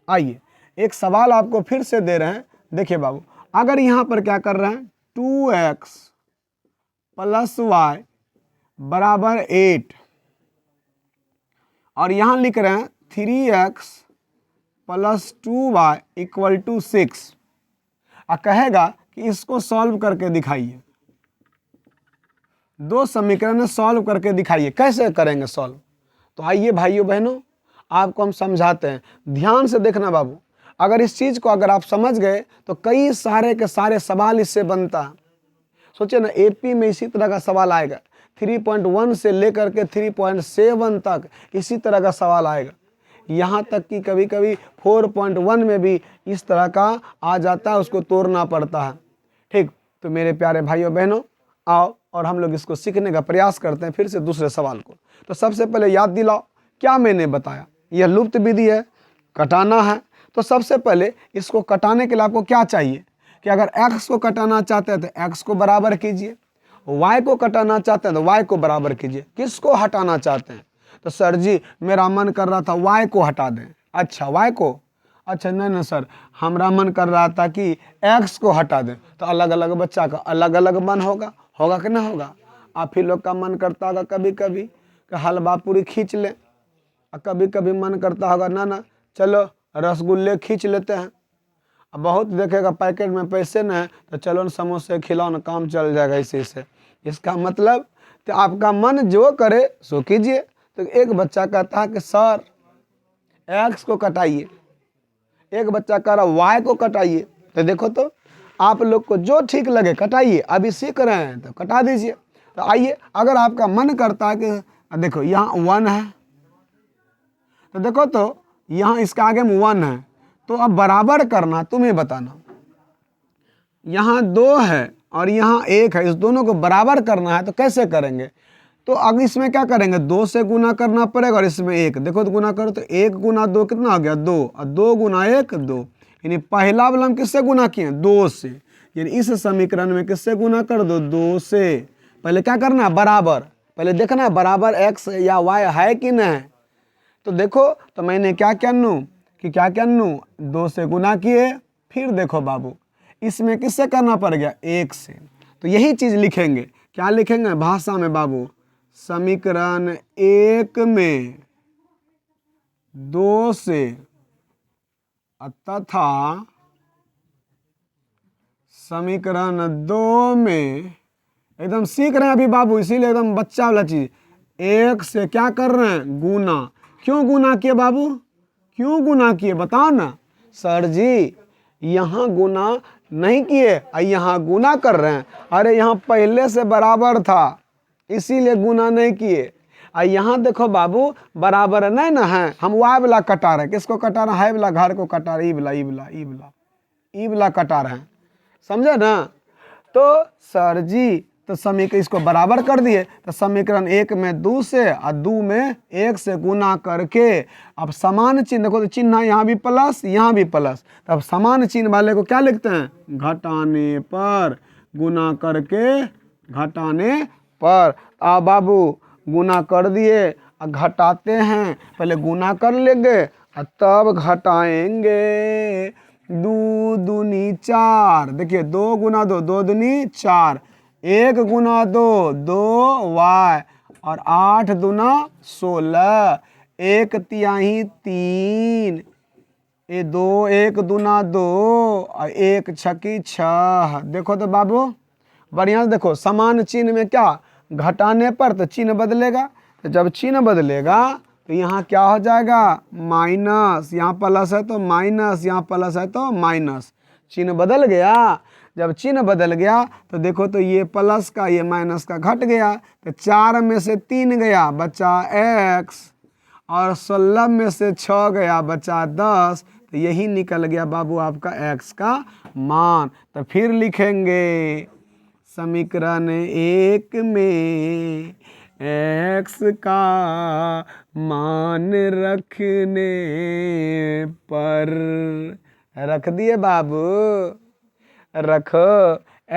आइए एक सवाल आपको फिर से दे रहे हैं। देखिए बाबू, अगर यहाँ पर क्या कर रहे हैं 2x + y बराबर 8 और यहाँ लिख रहे हैं 3x + 2y = 6 और कहेगा कि इसको सॉल्व करके दिखाइए। दो समीकरण सॉल्व करके दिखाइए। कैसे करेंगे सॉल्व, तो आइए भाइयों बहनों आपको हम समझाते हैं। ध्यान से देखना बाबू, अगर इस चीज़ को अगर आप समझ गए तो कई सारे के सारे सवाल इससे बनता है। सोचिए ना, एपी में इसी तरह का सवाल आएगा, 3.1 से लेकर के 3.7 तक इसी तरह का सवाल आएगा। यहाँ तक कि कभी कभी 4.1 में भी इस तरह का आ जाता है, उसको तोड़ना पड़ता है। ठीक, तो मेरे प्यारे भाइयों बहनों आओ और हम लोग इसको सीखने का प्रयास करते हैं फिर से दूसरे सवाल को। तो सबसे पहले याद दिलाओ क्या मैंने बताया, यह लुप्त विधि है, कटाना है। तो सबसे पहले इसको कटाने के लिए आपको क्या चाहिए कि अगर x को कटाना चाहते हैं तो x को बराबर कीजिए, y को कटाना चाहते हैं तो y को बराबर कीजिए। किसको हटाना चाहते हैं, तो सर जी मेरा मन कर रहा था y को हटा दें। अच्छा y को, अच्छा नहीं सर हमारा मन कर रहा था कि x को हटा दें। तो अलग अलग बच्चा का अलग अलग मन होगा, होगा कि नहीं होगा। आप ही लोग का मन करता होगा कभी कभी कि हलवा पूरी खींच लें, और कभी कभी मन करता होगा ना चलो रसगुल्ले खींच लेते हैं। अब बहुत देखेगा पैकेट में पैसे न है तो चलो न समोसे खिलाओ न, काम चल जाएगा इसी से। इसका मतलब तो आपका मन जो करे सो कीजिए। तो एक बच्चा कहता है कि सर x को कटाइए, एक बच्चा कह रहा y को कटाइए। तो देखो तो आप लोग को जो ठीक लगे कटाइए, अभी सीख रहे हैं तो कटा दीजिए। तो आइए अगर आपका मन करता है कि देखो यहाँ 1 है, तो देखो तो यहाँ इसका आगे में 1 है, तो अब बराबर करना तुम्हें बताना। यहाँ 2 है और यहाँ 1 है, इस दोनों को बराबर करना है। तो कैसे करेंगे, तो अगर इसमें क्या करेंगे 2 से गुना करना पड़ेगा और इसमें 1। देखो तो गुना करो तो 1 गुना 2 कितना हो गया 2, और 2 गुना 1 2। यानी पहला वाला हम किससे गुना किए 2 से, यानी इस समीकरण में किससे गुना कर दो 2 से। पहले क्या करना है बराबर, पहले देखना है बराबर x या y है कि नहीं। तो देखो तो मैंने क्या कहूँ कि क्या कहूँ 2 से गुना किए, फिर देखो बाबू इसमें किससे करना पड़ गया 1 से। तो यही चीज़ लिखेंगे, क्या लिखेंगे भाषा में बाबू, समीकरण 1 में 2 से तथा समीकरण 2 में, एकदम सीख रहे हैं अभी बाबू इसीलिए एकदम बच्चा वाला चीज, 1 से क्या कर रहे हैं गुना। क्यों गुना किए बाबू, क्यों गुना किए बताओ ना। सर जी यहाँ गुना नहीं किए, यहाँ गुना कर रहे हैं। अरे यहाँ पहले से बराबर था इसीलिए गुना नहीं किए। यहाँ देखो बाबू बराबर नहीं ना है, हम वाई वाला कटा रहे हैं। किसको कटा रहे हैं, है वाला घर को कटा रहे, ई वाला कटा रहे हैं, समझे ना। तो सर जी तो समीकरण इसको बराबर कर दिए। तो समीकरण 1 में 2 से और 2 में 1 से गुना करके अब समान चिन्ह, देखो तो चिन्ह यहाँ भी प्लस यहाँ भी प्लस, तब समान चिन्ह वाले को क्या लिखते हैं घटाने पर, गुना करके घटाने पर। अब बाबू गुना कर दिए और घटाते हैं, पहले गुना कर लेंगे और तब घटाएंगे। 2 दूनी 4, देखिए 2 गुना 2, 2 दूनी 4, 1 गुना 2 2 y, और 8 दूना 16, 1 तिहाई 3, ये 2 1 दूना 2 और 1 छकी 6। देखो तो बाबू बढ़िया से देखो, समान चिन्ह में क्या घटाने पर तो चिन्ह बदलेगा, तो जब चिन्ह बदलेगा तो यहाँ क्या हो जाएगा माइनस, यहाँ प्लस है तो माइनस, यहाँ प्लस है तो माइनस, चिन्ह बदल गया। जब चिन्ह बदल गया तो देखो तो ये प्लस का ये माइनस का घट गया, तो 4 में से 3 गया बचा x, और 16 में से 6 गया बचा 10, तो यही निकल गया बाबू आपका x का मान। तो फिर लिखेंगे समीकरण 1 में x का मान रखने पर, रख दिए बाबू, रखो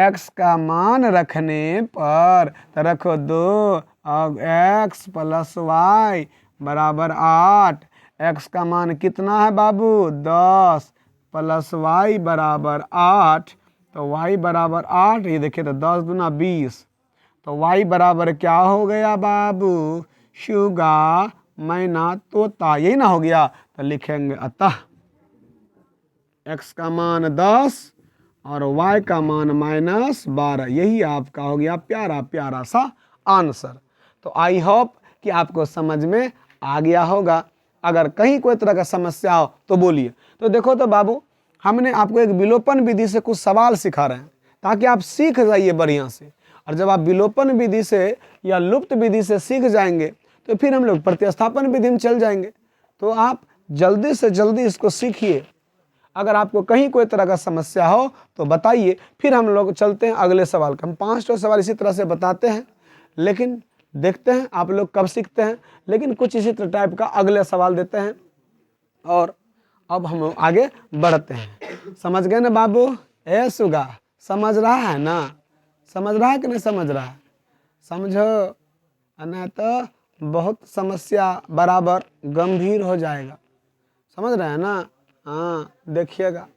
x का मान रखने पर, तो रखो 2 और x प्लस y बराबर 8। x का मान कितना है बाबू 10 प्लस y बराबर 8, तो y बराबर 8, ये देखिए तो 10 दूना 20, तो y बराबर क्या हो गया बाबू शुगा मैना तोता, यही ना हो गया। तो लिखेंगे अतः x का मान 10 और y का मान -12, यही आपका हो गया प्यारा प्यारा सा आंसर। तो आई होप कि आपको समझ में आ गया होगा। अगर कहीं कोई तरह का समस्या हो तो बोलिए। तो देखो तो बाबू हमने आपको एक विलोपन विधि से कुछ सवाल सिखा रहे हैं ताकि आप सीख जाइए बढ़िया से, और जब आप विलोपन विधि से या लुप्त विधि से सीख जाएंगे तो फिर हम लोग प्रतिस्थापन विधि में चल जाएंगे। तो आप जल्दी से जल्दी इसको सीखिए। अगर आपको कहीं कोई तरह का समस्या हो तो बताइए, फिर हम लोग चलते हैं अगले सवाल का। हम 5 सवाल इसी तरह से बताते हैं, लेकिन देखते हैं आप लोग कब सीखते हैं, लेकिन कुछ इसी तरह टाइप का अगले सवाल देते हैं। और अब हम आगे बढ़ते हैं। समझ गए ना बाबू? ए सुगा समझ रहा है ना? समझ रहा है कि नहीं समझ रहा है? समझो, नहीं तो बहुत समस्या बराबर गंभीर हो जाएगा। समझ रहे हैं ना? हाँ देखिएगा,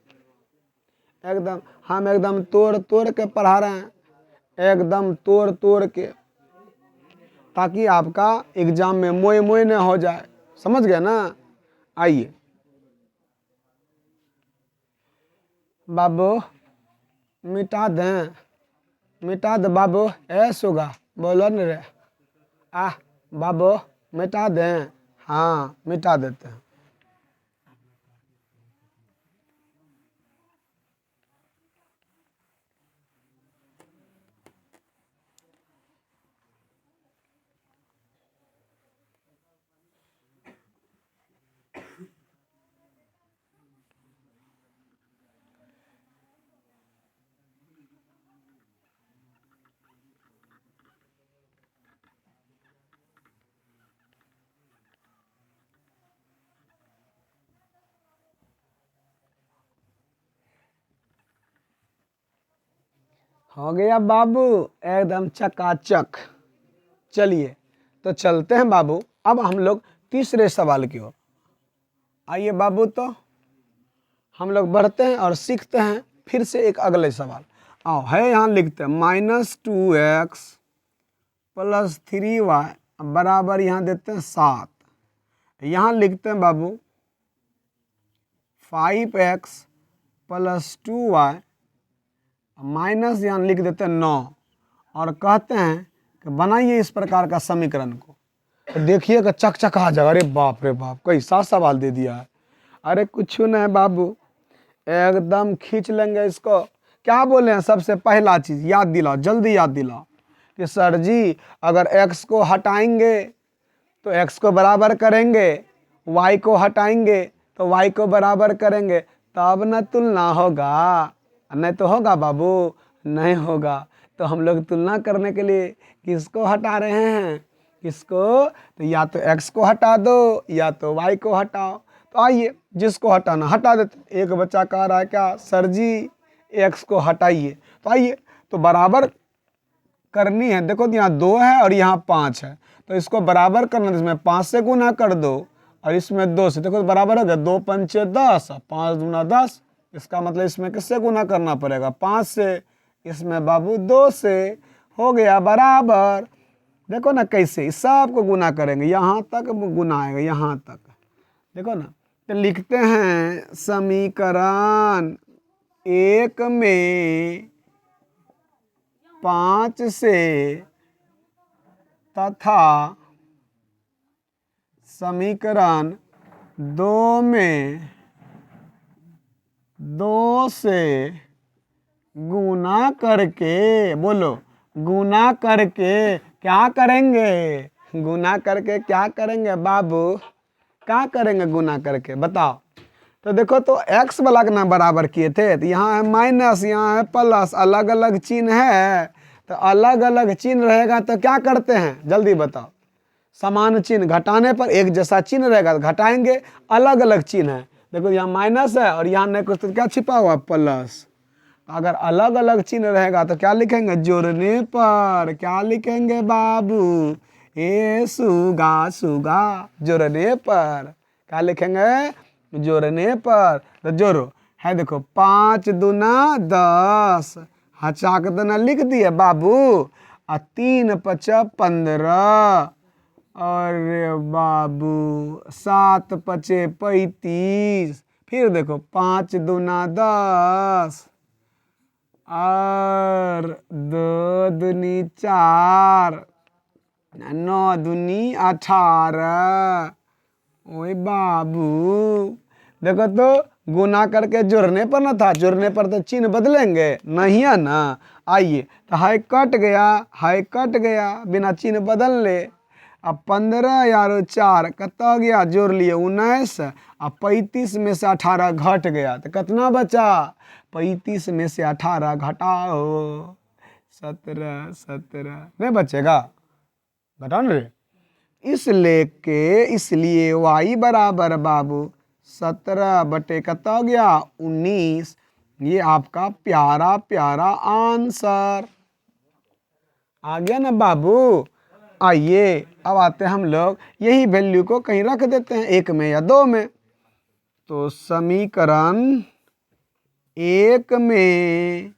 एकदम हम एकदम तोड़ तोड़ के पढ़ा रहे हैं, एकदम तोड़ तोड़ के, ताकि आपका एग्जाम में मोए मोए न हो जाए। समझ गए ना? आइए बाबू मिटा दें, मिटा दे बाबू। ए सुगा बोलो न रे, बाबू मिटा दें। हाँ मिटा देते हैं। हो गया बाबू एकदम चकाचक। चलिए तो चलते हैं बाबू, अब हम लोग तीसरे सवाल की ओर। आइए बाबू, तो हम लोग बढ़ते हैं और सीखते हैं फिर से एक अगले सवाल। आओ है यहाँ लिखते हैं -2x + 3y बराबर यहाँ देते हैं 7। यहाँ लिखते हैं बाबू 5x + 2y माइनस यहाँ लिख देते हैं 9, और कहते हैं कि बनाइए इस प्रकार का समीकरण को। तो देखिएगा चकचक आ जाएगा। अरे बाप रे बाप, कैसा सवाल दे दिया है। अरे कुछ नहीं बाबू, एकदम खींच लेंगे इसको। क्या बोले हैं? सबसे पहला चीज़ याद दिलाओ, जल्दी याद दिलाओ कि सर जी अगर x को हटाएंगे तो x को बराबर करेंगे, y को हटाएंगे तो y को बराबर करेंगे, तब न तुलना होगा। नहीं तो होगा बाबू? नहीं होगा। तो हम लोग तुलना करने के लिए किसको हटा रहे हैं? किसको? तो या तो x को हटा दो या तो y को हटाओ। तो आइए जिसको हटाना हटा देते। एक बच्चा कह रहा है क्या सर जी x को हटाइए। तो आइए तो बराबर करनी है। देखो यहाँ 2 है और यहाँ 5 है, तो इसको बराबर करना है। इसमें 5 से गुना कर दो और इसमें 2 से। देखो बराबर हो गया, 2 पंचे 10, 5 दूना 10। इसका मतलब इसमें किससे गुना करना पड़ेगा? 5 से। इसमें बाबू 2 से। हो गया बराबर। देखो ना कैसे इस सब को गुना करेंगे, यहाँ तक गुना आएगा, यहाँ तक। देखो ना तो लिखते हैं समीकरण 1 में 5 से तथा समीकरण 2 में 2 से गुना करके, बोलो गुना करके क्या करेंगे? गुना करके क्या करेंगे बाबू? क्या करेंगे गुना करके बताओ? तो देखो, तो x वाला के ना बराबर किए थे, तो यहाँ है माइनस, यहाँ है प्लस, अलग अलग चिन्ह है। तो अलग अलग चिन्ह रहेगा तो क्या करते हैं, जल्दी बताओ? समान चिन्ह घटाने पर एक जैसा चिन्ह रहेगा तो घटाएंगे। अलग अलग चिन्ह है, देखो यहाँ माइनस है और यहाँ नहीं कुछ, तो क्या छिपा हुआ? प्लस। अगर अलग अलग चिन्ह रहेगा तो क्या लिखेंगे? जोड़ने पर क्या लिखेंगे बाबू? ए सुगा सुगा। जोड़ने पर क्या लिखेंगे? जोड़ने पर। तो जोड़ो, है देखो 5 दूना 10, हचा के दूना लिख दिए बाबू, और 3 पचा 15, अरे बाबू 7 पचे 35, फिर देखो 5 दूना 10 और 2 दूनी 4, 9 दूनी 18। ओए बाबू देखो तो गुना करके जोड़ने पर ना था, जोड़ने पर तो चिन्ह बदलेंगे नहीं है ना। आइए, तो हाई कट गया, हाई कट गया, बिना चिन्ह बदल ले। अब 15 यारो 4 कितना गया? जोड़ लिए 19, अब 35 में से 18 घट गया तो कितना बचा? 35 में से 18 घटाओ 17, 17 नहीं बचेगा? घटाओ ना रे। इसलिए y बराबर बाबू 17 बटे कितना हो गया? 19। ये आपका प्यारा प्यारा आंसर आ गया ना बाबू। आइए अब आते हैं हम लोग, यही वैल्यू को कहीं रख देते हैं, 1 में या 2 में। तो समीकरण 1 में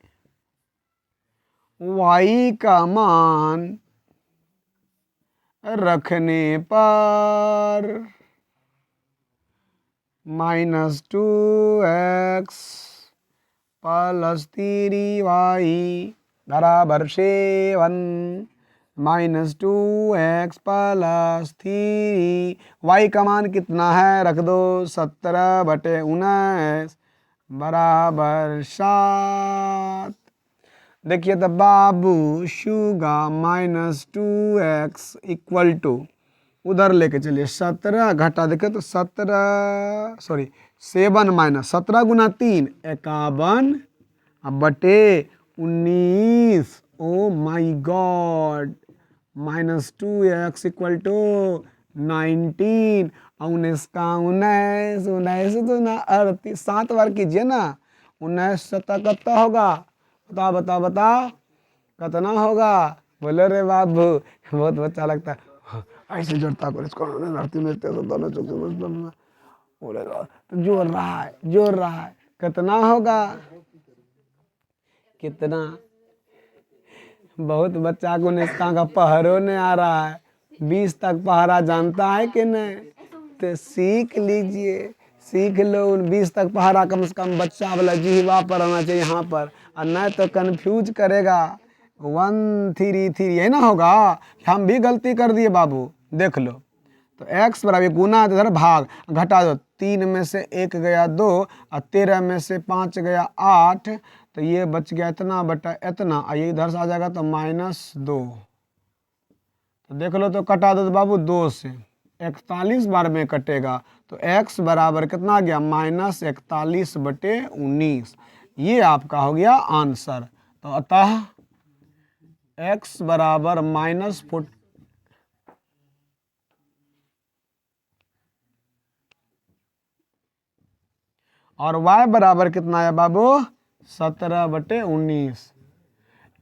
y का मान रखने पर -2x प्लस 3y बराबर 7, -2x प्लस 3, y का मान कितना है? रख दो 17 बटे 19 बराबर 7। देखिए तो बाबू शुगा -2x इक्वल टू, उधर लेके चलिए 17 घटा, देखे तो 7 माइनस 17 गुना 3 51 बटे 19। ओ माई गॉड, -2x इक्वल टू 19, 19 का 19, 19 तो ना 38, 7 बार कीजिए ना, 19 7 कितना होगा? बताओ बताओ बताओ कितना होगा? बोलो रे बाबू, बहुत अच्छा लगता है ऐसे जोड़ता को, इसको धरती में तो दोनों बोलेगा तो जोड़ रहा है, जोड़ रहा है, कितना होगा? कितना? बहुत बच्चा को निष्ठा का पहरो नहीं आ रहा है, 20 तक पहरा जानता है कि नहीं? तो सीख लीजिए, सीख लो। 20 तक पहरा कम से कम बच्चा वाला जीवा पर आना चाहिए यहाँ पर, और नहीं तो कंफ्यूज करेगा। 1 3 3 यही ना होगा? हम भी गलती कर दिए बाबू, देख लो। तो x बराबर गुना है तो इधर भाग, घटा दो, 3 में से 1 गया 2 और 13 में से 5 गया 8, तो ये बच गया इतना बटा इतना, और ये इधर से आ जाएगा तो -2। तो देख लो तो कटा दो तो बाबू 2 से 41 बार में कटेगा, तो x बराबर कितना आ गया? -41 बटे 19। ये आपका हो गया आंसर। तो अतः x बराबर -4 और y बराबर कितना है बाबू? 17 बटे 19।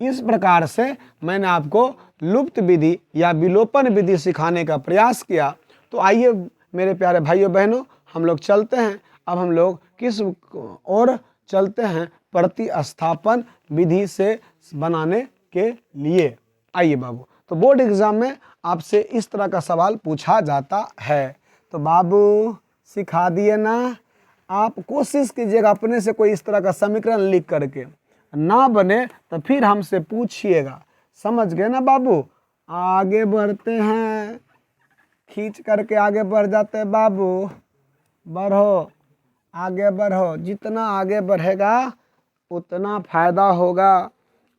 इस प्रकार से मैंने आपको लुप्त विधि या विलोपन विधि सिखाने का प्रयास किया। तो आइए मेरे प्यारे भाइयों बहनों, हम लोग चलते हैं। अब हम लोग किस और चलते हैं? प्रतिस्थापन विधि से बनाने के लिए। आइए बाबू, तो बोर्ड एग्जाम में आपसे इस तरह का सवाल पूछा जाता है। तो बाबू सिखा दिए ना। आप कोशिश कीजिएगा अपने से कोई इस तरह का समीकरण लिख करके, ना बने तो फिर हमसे पूछिएगा। समझ गए ना बाबू। आगे बढ़ते हैं, खींच करके आगे बढ़ जाते हैं बाबू। बढ़ो, आगे बढ़ो, जितना आगे बढ़ेगा उतना फायदा होगा।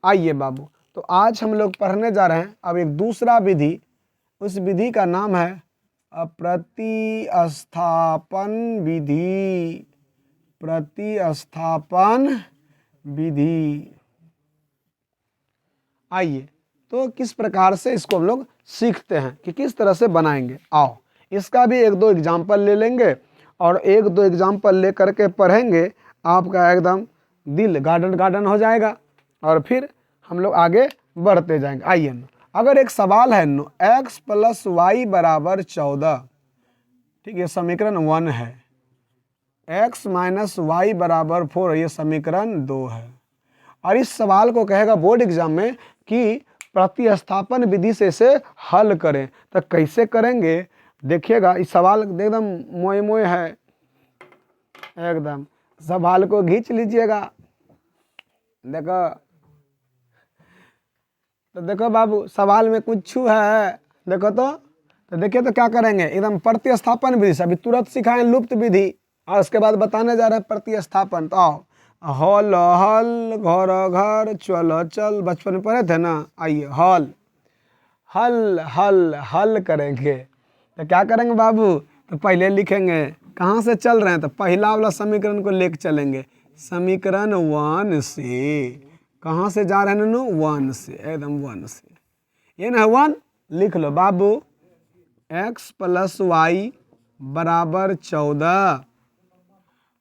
आइए बाबू, तो आज हम लोग पढ़ने जा रहे हैं अब एक दूसरा विधि। उस विधि का नाम है प्रतिस्थापन विधि। प्रतिस्थापन विधि। आइए, तो किस प्रकार से इसको हम लोग सीखते हैं कि किस तरह से बनाएंगे। आओ, इसका भी एक दो एग्जाम्पल ले लेंगे और एक दो एग्जाम्पल ले करके पढ़ेंगे। आपका एकदम दिल गार्डन गार्डन हो जाएगा और फिर हम लोग आगे बढ़ते जाएंगे। आइए ना, अगर एक सवाल है नो x + y = 14, ठीक है, समीकरण 1 है। x - y = 4, ये समीकरण 2 है। और इस सवाल को कहेगा बोर्ड एग्जाम में कि प्रतिस्थापन विधि से इसे हल करें। तो कैसे करेंगे देखिएगा। इस सवाल एकदम मोए मोए है, एकदम सवाल को खींच लीजिएगा। देखो, तो देखो बाबू, सवाल में कुछ है, देखो तो देखिए तो क्या करेंगे, एकदम प्रतिस्थापन विधि से। अभी तुरंत सिखाएं लुप्त विधि और उसके बाद बताने जा रहे हैं प्रतिस्थापन। तो आओ, हल हल, घर घर, चल चल, बचपन में पढ़े थे ना। आइए, हल हल हल हल करेंगे। तो क्या करेंगे बाबू, तो पहले लिखेंगे कहाँ से चल रहे हैं, तो पहला वाला समीकरण को लेके चलेंगे। समीकरण 1 से कहाँ से जा रहे हैं नो, 1 से, एकदम 1 से। ये ना 1 लिख लो बाबू। x + y = 14।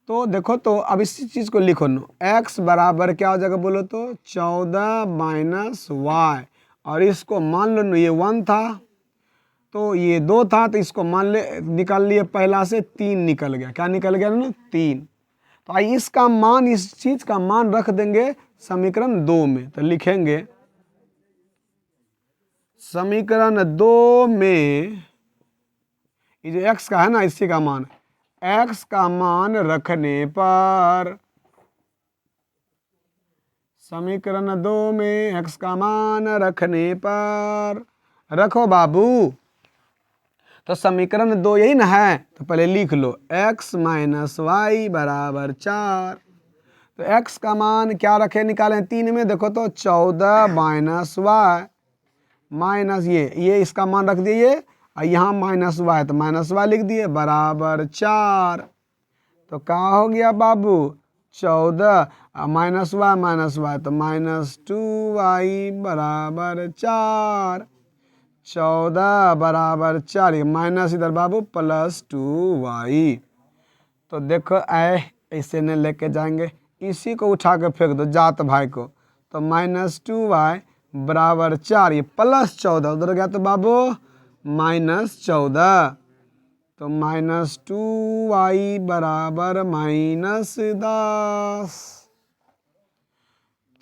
तो देखो, तो अब इसी चीज़ को लिखो नो, x बराबर क्या हो जाएगा बोलो तो 14 - y। और इसको मान लो नो, ये 1 था तो ये 2 था, तो इसको मान ले, निकाल लिए पहला से 3 निकल गया। क्या निकल गया नो, 3। तो आइए इसका मान, इस चीज का मान रख देंगे समीकरण 2 में। तो लिखेंगे समीकरण 2 में ये जो x का है ना, इसी का मान, x का मान रखने पर, समीकरण 2 में x का मान रखने पर, रखो बाबू। तो समीकरण 2 यही ना है, तो पहले लिख लो x - y = 4। तो x का मान क्या रखे, निकालें 3 में। देखो तो 14 - y माइनस ये इसका मान रख दिए, और यहाँ -y, तो -y लिख दिए बराबर 4। तो क्या हो गया बाबू, 14 -y तो -2y = 4। 14 = 4, माइनस इधर बाबू +2y। तो देखो ऐसे ने लेके जाएंगे, इसी को उठा के फेंक दो जात भाई को। तो -2y = 4, ये +14 उधर गया तो बाबू -14। तो -2y = -10।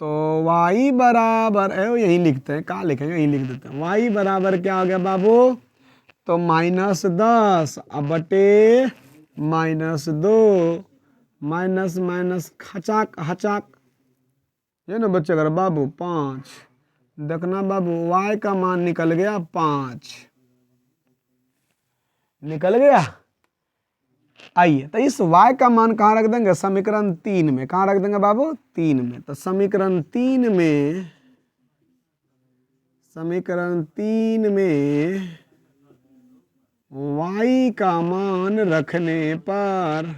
तो y बराबर यही लिखते हैं, कहाँ लिखेंगे, यही लिख देते हैं। y बराबर क्या हो गया बाबू, तो -10 अब बटे -2, माइनस माइनस खचाक हचाक, ये ना बच्चे अगर बाबू 5। देखना बाबू, y का मान निकल गया 5, निकल गया। आइए, तो इस y का मान कहाँ रख देंगे, समीकरण 3 में। कहाँ रख देंगे बाबू, 3 में। तो समीकरण 3 में, समीकरण 3 में y का मान रखने पर,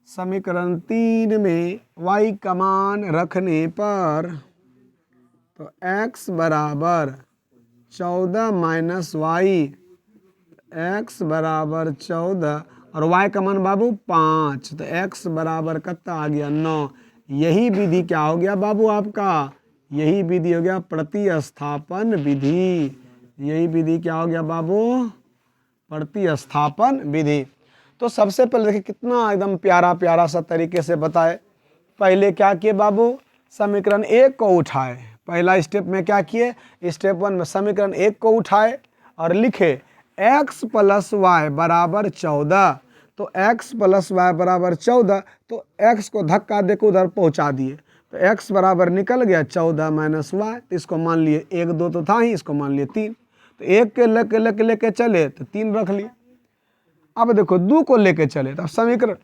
समीकरण 3 में y का मान रखने पर, तो x बराबर 14 - y, x बराबर 14 और y का मान बाबू 5, तो x बराबर कितना आ गया 9। यही विधि क्या हो गया बाबू आपका, यही विधि हो गया प्रतिस्थापन विधि। यही विधि क्या हो गया बाबू, प्रतिस्थापन विधि। तो सबसे पहले देखिए कितना एकदम प्यारा प्यारा सा तरीके से बताए। पहले क्या किए बाबू, समीकरण 1 को उठाए। पहला स्टेप में क्या किए, स्टेप 1 में समीकरण 1 को उठाए और लिखे x प्लस वाई बराबर 14, तो x प्लस वाई बराबर 14, तो x को धक्का देकर उधर पहुंचा दिए, तो x बराबर निकल गया 14 माइनस वाई, तो इसको मान लिए 1 2 तो था ही, इसको मान लिए 3, तो 1 के लेके चले तो 3 रख लिए। अब देखो 2 को लेके चले तो समीकरण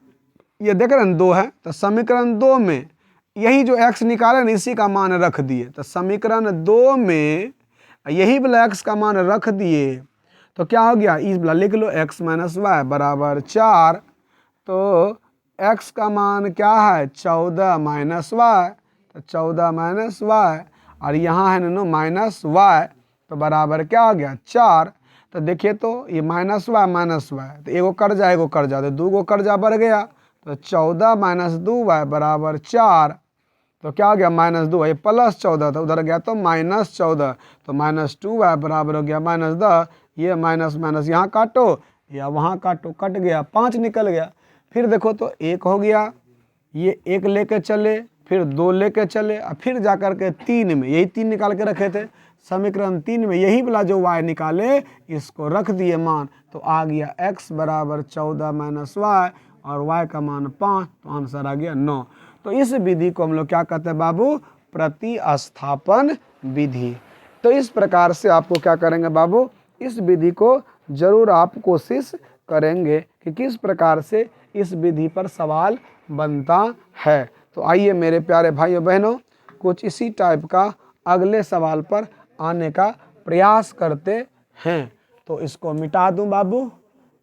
ये देख रहे हैं 2 है, तो समीकरण 2 में यही जो x निकाले ना इसी का मान रख दिए, तो समीकरण 2 में यही वाला x का मान रख दिए, तो क्या हो गया, इस वाला लिख लो x माइनस वाई बराबर 4, तो x का मान क्या है 14 माइनस वाई, तो 14 माइनस वाई, और यहाँ है ना माइनस वाई, तो बराबर क्या हो गया 4। तो देखिए तो ये माइनस वाई, तो एगो कट जा तो 2 गो कर्जा बढ़ गया, तो 14 माइनस 2 वाई बराबर 4, तो क्या हो गया -2, ये प्लस 14 तो उधर गया तो -14, तो -2 वाई बराबर हो गया -10, ये माइनस माइनस यहाँ काटो या वहाँ काटो, कट गया 5 निकल गया। फिर देखो तो 1 हो गया, ये 1 लेके चले, फिर 2 लेके चले, और फिर जाकर के 3 में यही 3 निकाल के रखे थे, समीकरण 3 में यही वाला जो y निकाले इसको रख दिए मान, तो आ गया x बराबर 14 माइनस वाई और y का मान 5, तो आंसर आ गया 9। तो इस विधि को हम लोग क्या कहते हैं बाबू, प्रतिस्थापन विधि। तो इस प्रकार से आपको क्या करेंगे बाबू, इस विधि को जरूर आप कोशिश करेंगे कि किस प्रकार से इस विधि पर सवाल बनता है। तो आइए मेरे प्यारे भाइयों बहनों, कुछ इसी टाइप का अगले सवाल पर आने का प्रयास करते हैं। तो इसको मिटा दूं बाबू,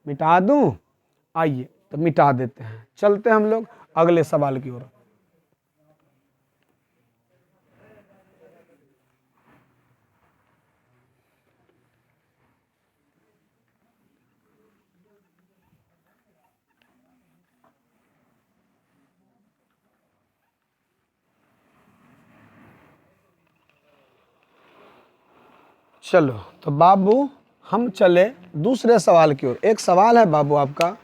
मिटा दूं, आइए तो मिटा देते हैं, चलते हैं हम लोग अगले सवाल की ओर। चलो तो बाबू हम चले दूसरे सवाल की ओर। एक सवाल है बाबू आपका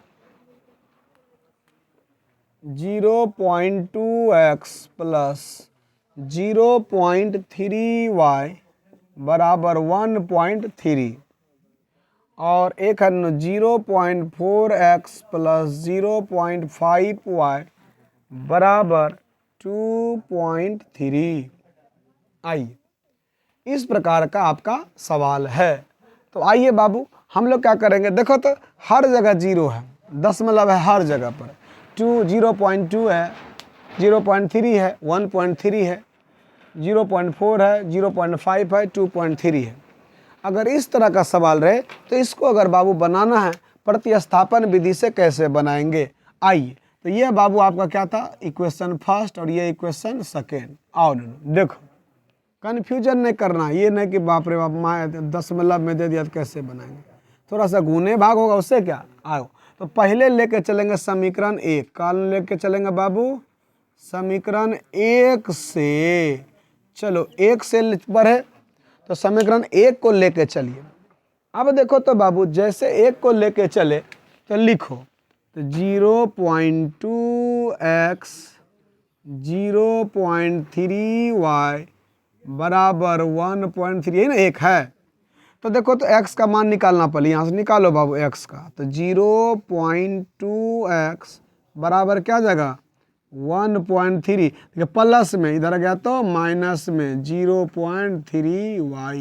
0.2x प्लस 0.3y बराबर 1.3, और एक है 0.4x प्लस 0.5y बराबर 2.3। आइए इस प्रकार का आपका सवाल है। तो आइए बाबू हम लोग क्या करेंगे, देखो तो हर जगह 0 है, दशमलव है हर जगह पर, 0.2 है, 0.3 है, 1.3 है, 0.4 है, 0.5 है, 2.3 है। अगर इस तरह का सवाल रहे तो इसको अगर बाबू बनाना है प्रतिस्थापन विधि से कैसे बनाएंगे। आइए तो ये बाबू आपका क्या था, इक्वेशन फर्स्ट और ये इक्वेशन सेकेंड। आओ देखो, कन्फ्यूजन नहीं करना, ये नहीं कि बाप रे बाप माँ दशमलव में दे दिया तो कैसे बनाएंगे, थोड़ा सा गुने भाग होगा उससे क्या। आओ तो पहले लेके चलेंगे समीकरण 1, कल लेके चलेंगे बाबू समीकरण 1 से, चलो 1 से बढ़े तो समीकरण 1 को लेके चलिए। अब देखो तो बाबू जैसे 1 को लेके चले तो लिखो तो 0.2x 0.3y बराबर 1.3, यही ना 1 है। तो देखो तो x का मान निकालना पड़े, यहाँ से निकालो बाबू x का, तो 0.2x बराबर क्या जगह 1.3, देखिए प्लस में इधर गया तो माइनस में 0.3y।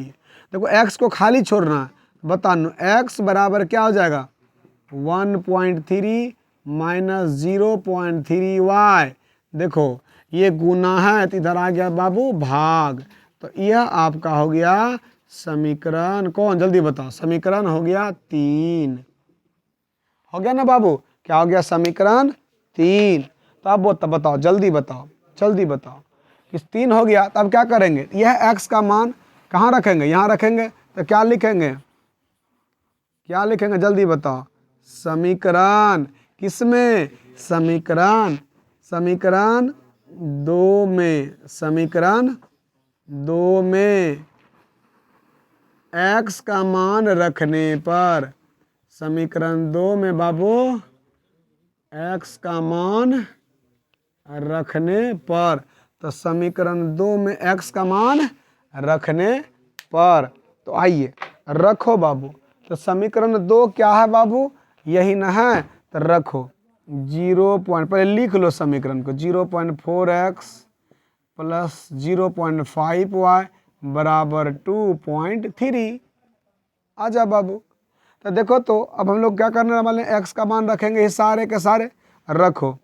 देखो x को खाली छोड़ना है, बता नो x बराबर क्या हो जाएगा 1.3 माइनस 0.3y। देखो ये गुना है तो इधर आ गया बाबू भाग, तो यह आपका हो गया समीकरण कौन, जल्दी बताओ, समीकरण हो गया 3, हो गया ना बाबू, क्या हो गया समीकरण 3। तो अब बताओ जल्दी बताओ, जल्दी बताओ, कि 3 हो गया तब क्या करेंगे, यह x का मान कहाँ रखेंगे, यहाँ रखेंगे, तो क्या लिखेंगे, क्या लिखेंगे जल्दी बताओ, समीकरण किसमें, समीकरण 2 में, समीकरण 2 में x का मान रखने पर, समीकरण 2 में बाबू x का मान रखने पर, तो समीकरण 2 में x का मान रखने पर, तो आइए रखो बाबू, तो समीकरण 2 क्या है बाबू, यही ना है। तो रखो 0 पहले लिख लो समीकरण को, 0.4x प्लस 0.5y बराबर 2.3। आ जा बाबू। तो देखो, तो अब हम लोग क्या करने वाले हैं, x का मान रखेंगे ये सारे के सारे, रखो।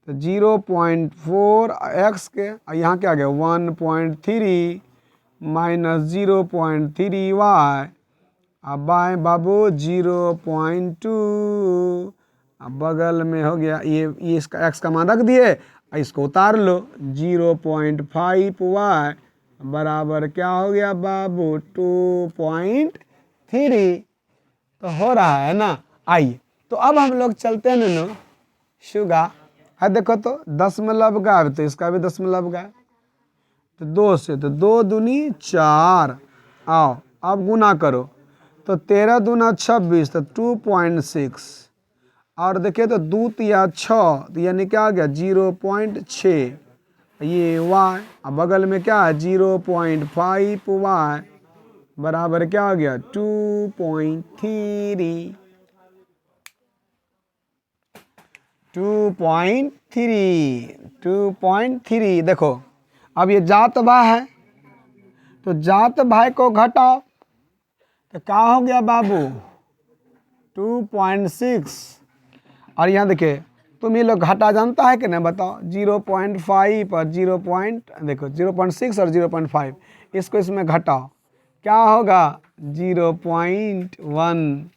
तो 0.4 x के यहाँ क्या आ गया 1.3 माइनस 0.3y, अब बाएँ बाबू 0.2, अब बगल में हो गया ये इसका x का मान रख दिए, इसको उतार लो 0.5y बराबर क्या हो गया बाबू 2.3। तो हो रहा है ना। आइए तो अब हम लोग चलते हैं नन्नू शुगा है, देखो तो 10 में लब गायब, तो इसका भी 10 में लब गायब, तो 2 से, तो 2 दूनी 4, आओ अब गुना करो, तो 13 दूना 26, तो 2.6, और देखिए तो 2 या 6, तो यानी क्या आ गया 0.6, ये y, अब बगल में क्या है 0.5y बराबर क्या आ गया 2.3। 2.3 देखो, अब ये जात बा है, तो जात भाई को घटाओ, तो क्या हो गया बाबू 2.6, और यहाँ देखिए तुम ये लोग घटा जानता है कि नहीं बताओ, 0.5 और देखो 0.6 और 0.5, इसको इसमें घटाओ, क्या होगा 0.1।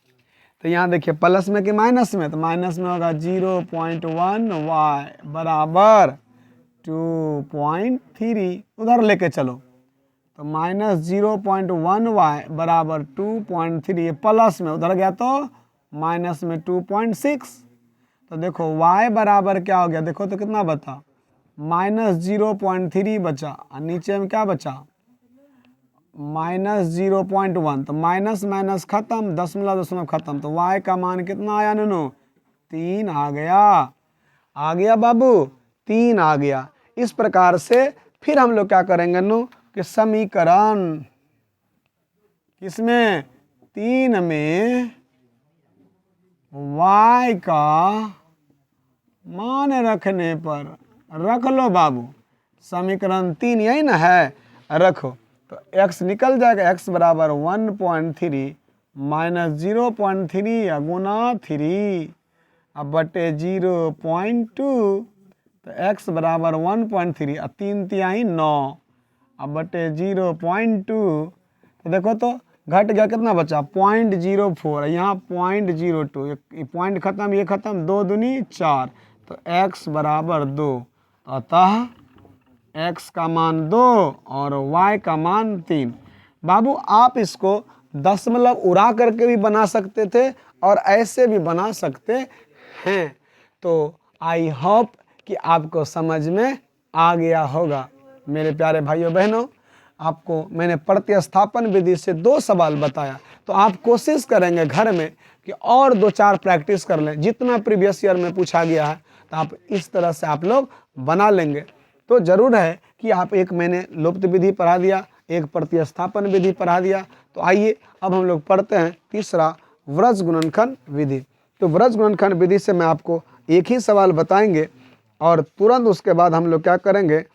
तो यहाँ देखिए प्लस में कि माइनस में, तो माइनस में होगा 0.1y बराबर 2.3, उधर लेके चलो, तो माइनस 0.1y बराबर 2.3, ये प्लस में उधर गया तो माइनस में 2.6, तो देखो y बराबर क्या हो गया, देखो तो कितना बचा माइनस 0.3 बचा, और नीचे में क्या बचा माइनस 0.1, तो माइनस माइनस खत्म, दशमलव दशमलव खत्म, तो y का मान कितना आया ननू 3 आ गया बाबू, 3 आ गया। इस प्रकार से फिर हम लोग क्या करेंगे नू कि समीकरण किसमें 3 में y का मान रखने पर, रख लो बाबू, समीकरण 3 यही ना है, रखो, तो x निकल जाएगा, x बराबर 1.3 माइनस 0.3 या गुना 3 अब बटे 0.2, तो x बराबर 1.3 और 3 तिहाई 9 अब बटे 0.2, तो देखो तो घट गया, कितना बचा 0.04, यहाँ 0.02, पॉइंट खत्म, ये खत्म, 2 दूनी 4, तो x बराबर 2, अतः x का मान 2 और y का मान 3। बाबू आप इसको दशमलव उड़ा करके भी बना सकते थे और ऐसे भी बना सकते हैं। तो आई होप कि आपको समझ में आ गया होगा। मेरे प्यारे भाइयों बहनों, आपको मैंने प्रतिस्थापन विधि से 2 सवाल बताया, तो आप कोशिश करेंगे घर में कि और 2-4 प्रैक्टिस कर लें, जितना प्रीवियस ईयर में पूछा गया है, तो आप इस तरह से आप लोग बना लेंगे। तो जरूर है कि आप एक मैंने लुप्त विधि पढ़ा दिया, एक प्रतिस्थापन विधि पढ़ा दिया। तो आइए अब हम लोग पढ़ते हैं तीसरा व्रज गुणनखंड विधि। तो व्रज गुणनखंड विधि से मैं आपको एक ही सवाल बताएंगे और तुरंत उसके बाद हम लोग क्या करेंगे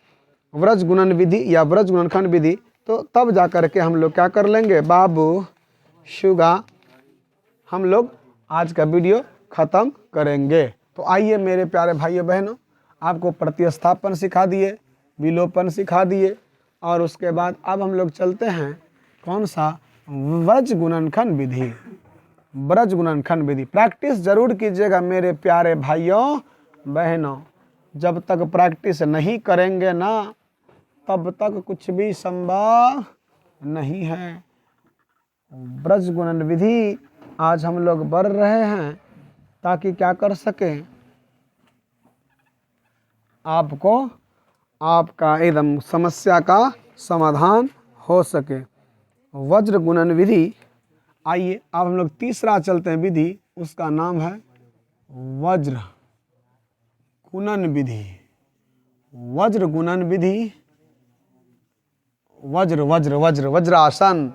व्रज गुणन विधि या व्रज गुणनखंड विधि, तो तब जा कर के हम लोग क्या कर लेंगे बाबू शुगा, हम लोग आज का वीडियो ख़त्म करेंगे। तो आइए मेरे प्यारे भाइयों बहनों, आपको प्रतिस्थापन सिखा दिए, विलोपन सिखा दिए, और उसके बाद अब हम लोग चलते हैं कौन सा व्रज गुणनखंड विधि। व्रज गुणनखंड विधि प्रैक्टिस जरूर कीजिएगा मेरे प्यारे भाइयों बहनों, जब तक प्रैक्टिस नहीं करेंगे ना तब तक कुछ भी संभव नहीं है। व्रज गुणन विधि आज हम लोग बढ़ रहे हैं ताकि क्या कर सकें, आपको आपका एकदम समस्या का समाधान हो सके। वज्र गुणन विधि, आइए अब हम लोग तीसरा चलते हैं विधि, उसका नाम है वज्र गुणन विधि। वज्र गुणन विधि, वज्र वज्र वज्र वज्रासन,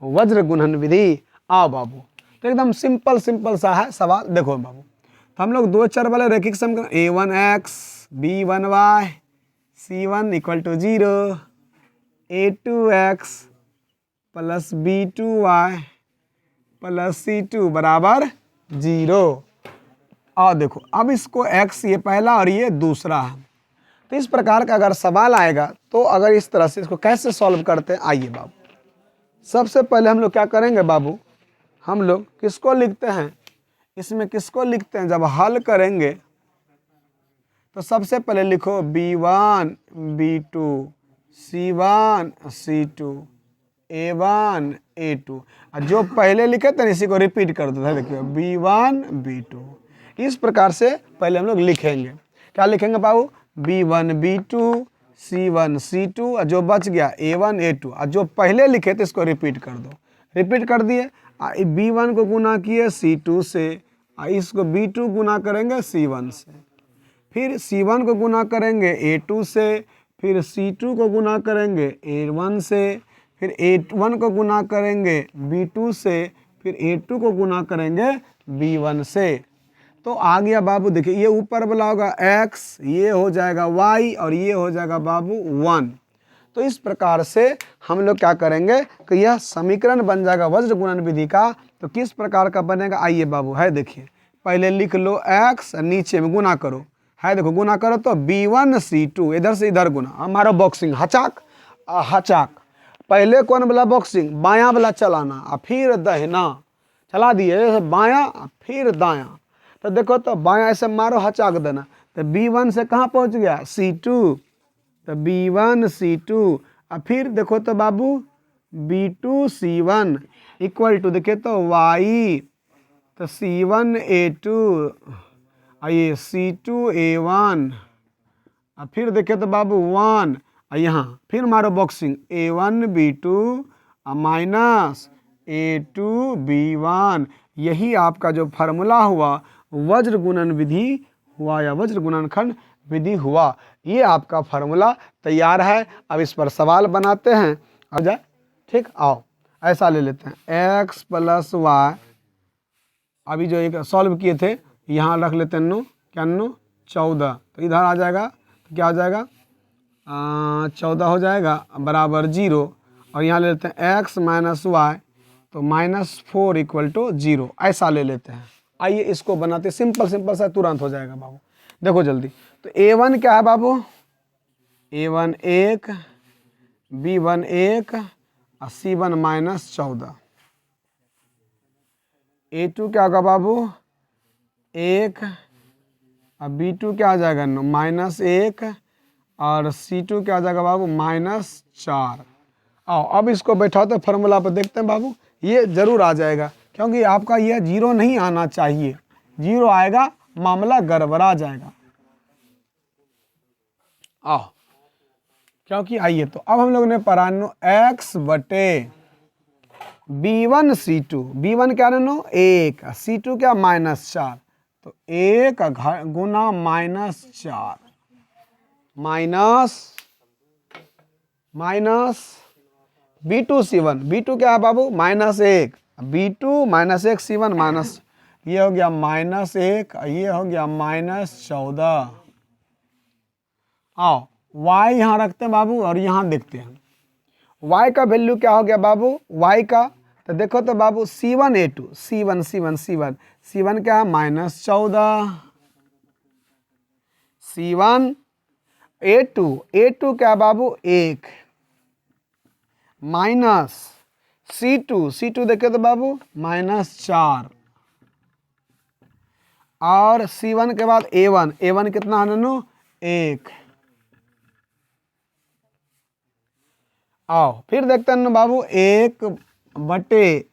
वज्र गुणन विधि। आओ बाबू, तो एकदम सिंपल सिंपल सा है सवाल। देखो बाबू, तो हम लोग दो चर वाले रैखिक समीकरण a1x b1y c1 equal to 0, a2x plus b2y plus c2 बराबर 0। और देखो अब इसको x ये पहला और ये दूसरा है, तो इस प्रकार का अगर सवाल आएगा तो अगर इस तरह से इसको कैसे सॉल्व करते हैं, आइए बाबू सबसे पहले हम लोग क्या करेंगे बाबू, हम लोग किसको लिखते हैं, इसमें किसको लिखते हैं, जब हल करेंगे तो सबसे पहले लिखो b1 b2 c1 c2 a1 a2, और जो पहले लिखे थे इसी को रिपीट कर दो। देखिए b1 b2, इस प्रकार से पहले हम लोग लिखेंगे। क्या लिखेंगे बाबू, b1 b2 c1 c2, और जो बच गया a1 a2, और जो पहले लिखे थे इसको रिपीट कर दो। रिपीट कर दिए, b1 को गुना किए c2 से, इसको b2 गुना करेंगे c1 से, फिर c1 को गुना करेंगे a2 से, फिर c2 को गुना करेंगे a1 से, फिर a1 को गुना करेंगे b2 से, फिर a2 को गुना करेंगे b1 से। तो आ गया बाबू, देखिए ये ऊपर वाला होगा x, ये हो जाएगा y, और ये हो जाएगा बाबू 1। तो इस प्रकार से हम लोग क्या करेंगे कि यह समीकरण बन जाएगा वज्र गुणन विधि का। तो किस प्रकार का बनेगा, आइए बाबू है देखिए, पहले लिख लो x, नीचे में गुना करो, है देखो गुना करो तो b1 c2, इधर से इधर गुना, हमारा बॉक्सिंग हचाक हचाक, पहले कौन वाला बॉक्सिंग, बायां वाला चलाना और फिर दहिना चला दिए, जैसे बायां फिर दायां, तो देखो तो बायां ऐसे मारो हचाक देना, तो b1 से कहाँ पहुँच गया c2, तो b1 c2, और फिर देखो तो बाबू b2 c1 इक्वल टू, देखिए तो y, तो c1 a2, ये c2 a1, और फिर देखे तो बाबू 1, और यहाँ फिर मारो boxing a1 b2 minus a2 b1। यही आपका जो फार्मूला हुआ वज्र गुणन विधि हुआ या वज्र गुणनखंड विधि हुआ, ये आपका फार्मूला तैयार है। अब इस पर सवाल बनाते हैं, आ जाए ठीक। आओ ऐसा ले लेते हैं x प्लस वाई, अभी जो एक सॉल्व किए थे यहाँ रख लेते हैं, नो क्या नो 14, तो इधर आ जाएगा, तो क्या हो जाएगा 14 हो जाएगा बराबर 0, और यहाँ ले लेते हैं x माइनस वाई, तो -4 इक्वल टू 0, ऐसा ले लेते हैं। आइए इसको बनाते, सिंपल सिंपल सा तुरंत हो जाएगा बाबू, देखो जल्दी। तो a1 क्या है बाबू, a1 1, b1 1, और c1 -14, a2 क्या होगा बाबू 1, और b2 क्या आ जाएगा -1, और c2 क्या आ जाएगा बाबू -4। आओ अब इसको बैठाओ तो फार्मूला पर देखते हैं बाबू, ये जरूर आ जाएगा, क्योंकि आपका यह 0 नहीं आना चाहिए, 0 आएगा मामला गड़बड़ा जाएगा। आओ क्योंकि आइए, तो अब हम लोग ने पढ़ा x बटे b1 c2, b1 क्या नो 1, c2 क्या -4, तो 1 गुना -4 माइनस b2 c1, b2 क्या है बाबू -1, b2 -1 c1 माइनस, ये हो गया -1, ये हो गया -14। आओ y यहाँ रखते हैं बाबू, और यहाँ देखते हैं y का वैल्यू क्या हो गया बाबू, y का तो देखो तो बाबू c1 a2, c1 क्या है -14, c1 a2 क्या बाबू 1, माइनस c2 देखे तो बाबू -4, और c1 के बाद a1 कितना है नो 1। आओ फिर देखते हैं बाबू 1 बटे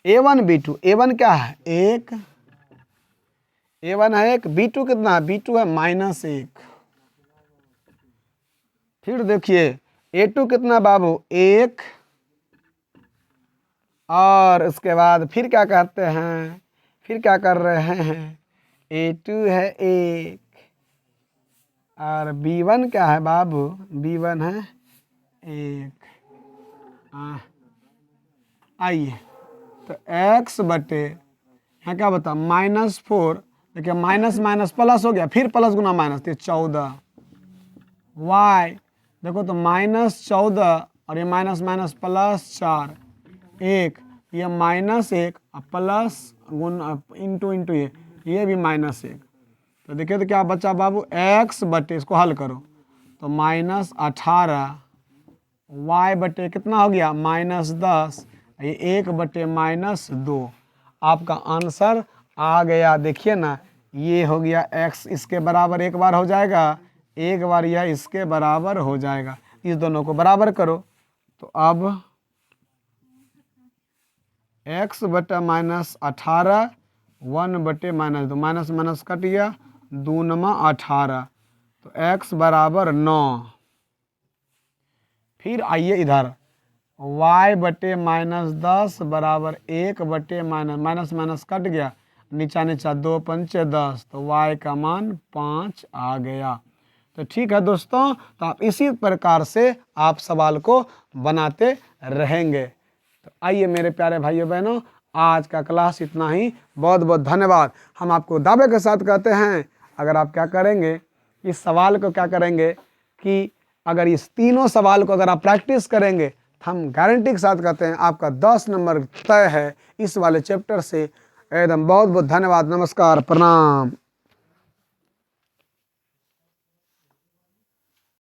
a1 b2, a1 क्या है 1, a1 है 1, b2 कितना है, b2 है -1। फिर देखिए a2 कितना बाबू 1, और उसके बाद फिर क्या कहते हैं, फिर क्या कर रहे हैं, a2 है 1, और b1 क्या है बाबू, b1 है 1। आइए तो x बटे यहाँ क्या बता -4, देखिए माइनस माइनस प्लस हो गया, फिर प्लस गुना माइनस, तो 14 y देखो तो -14 और ये माइनस माइनस प्लस 4 1, ये -1 और प्लस गुना इंटू इंटू ये भी -1, तो देखिए तो क्या बचा बाबू x बटे, इसको हल करो तो -18 y बटे कितना हो गया -10, ये 1 बटे -2। आपका आंसर आ गया। देखिए ना ये हो गया x इसके बराबर एक बार हो जाएगा, एक बार यह इसके बराबर हो जाएगा। इस दोनों को बराबर करो तो अब x बटा -18 1 बटे -2, माइनस माइनस कट गया, 2 नमा 18, तो x बराबर 9। फिर आइए इधर y बटे -10 बराबर 1 बटे माइनस माइनस कट गया, नीचा नीचा 2 पंचे 10, तो y का मान 5 आ गया। तो ठीक है दोस्तों, तो आप इसी प्रकार से आप सवाल को बनाते रहेंगे। तो आइए मेरे प्यारे भाइयों बहनों, आज का क्लास इतना ही। बहुत बहुत धन्यवाद। हम आपको दावे के साथ कहते हैं, अगर आप क्या करेंगे, इस सवाल को क्या करेंगे कि अगर इस तीनों सवाल को अगर आप प्रैक्टिस करेंगे, हम गारंटी के साथ कहते हैं आपका 10 नंबर तय है इस वाले चैप्टर से। एकदम बहुत बहुत धन्यवाद, नमस्कार, प्रणाम।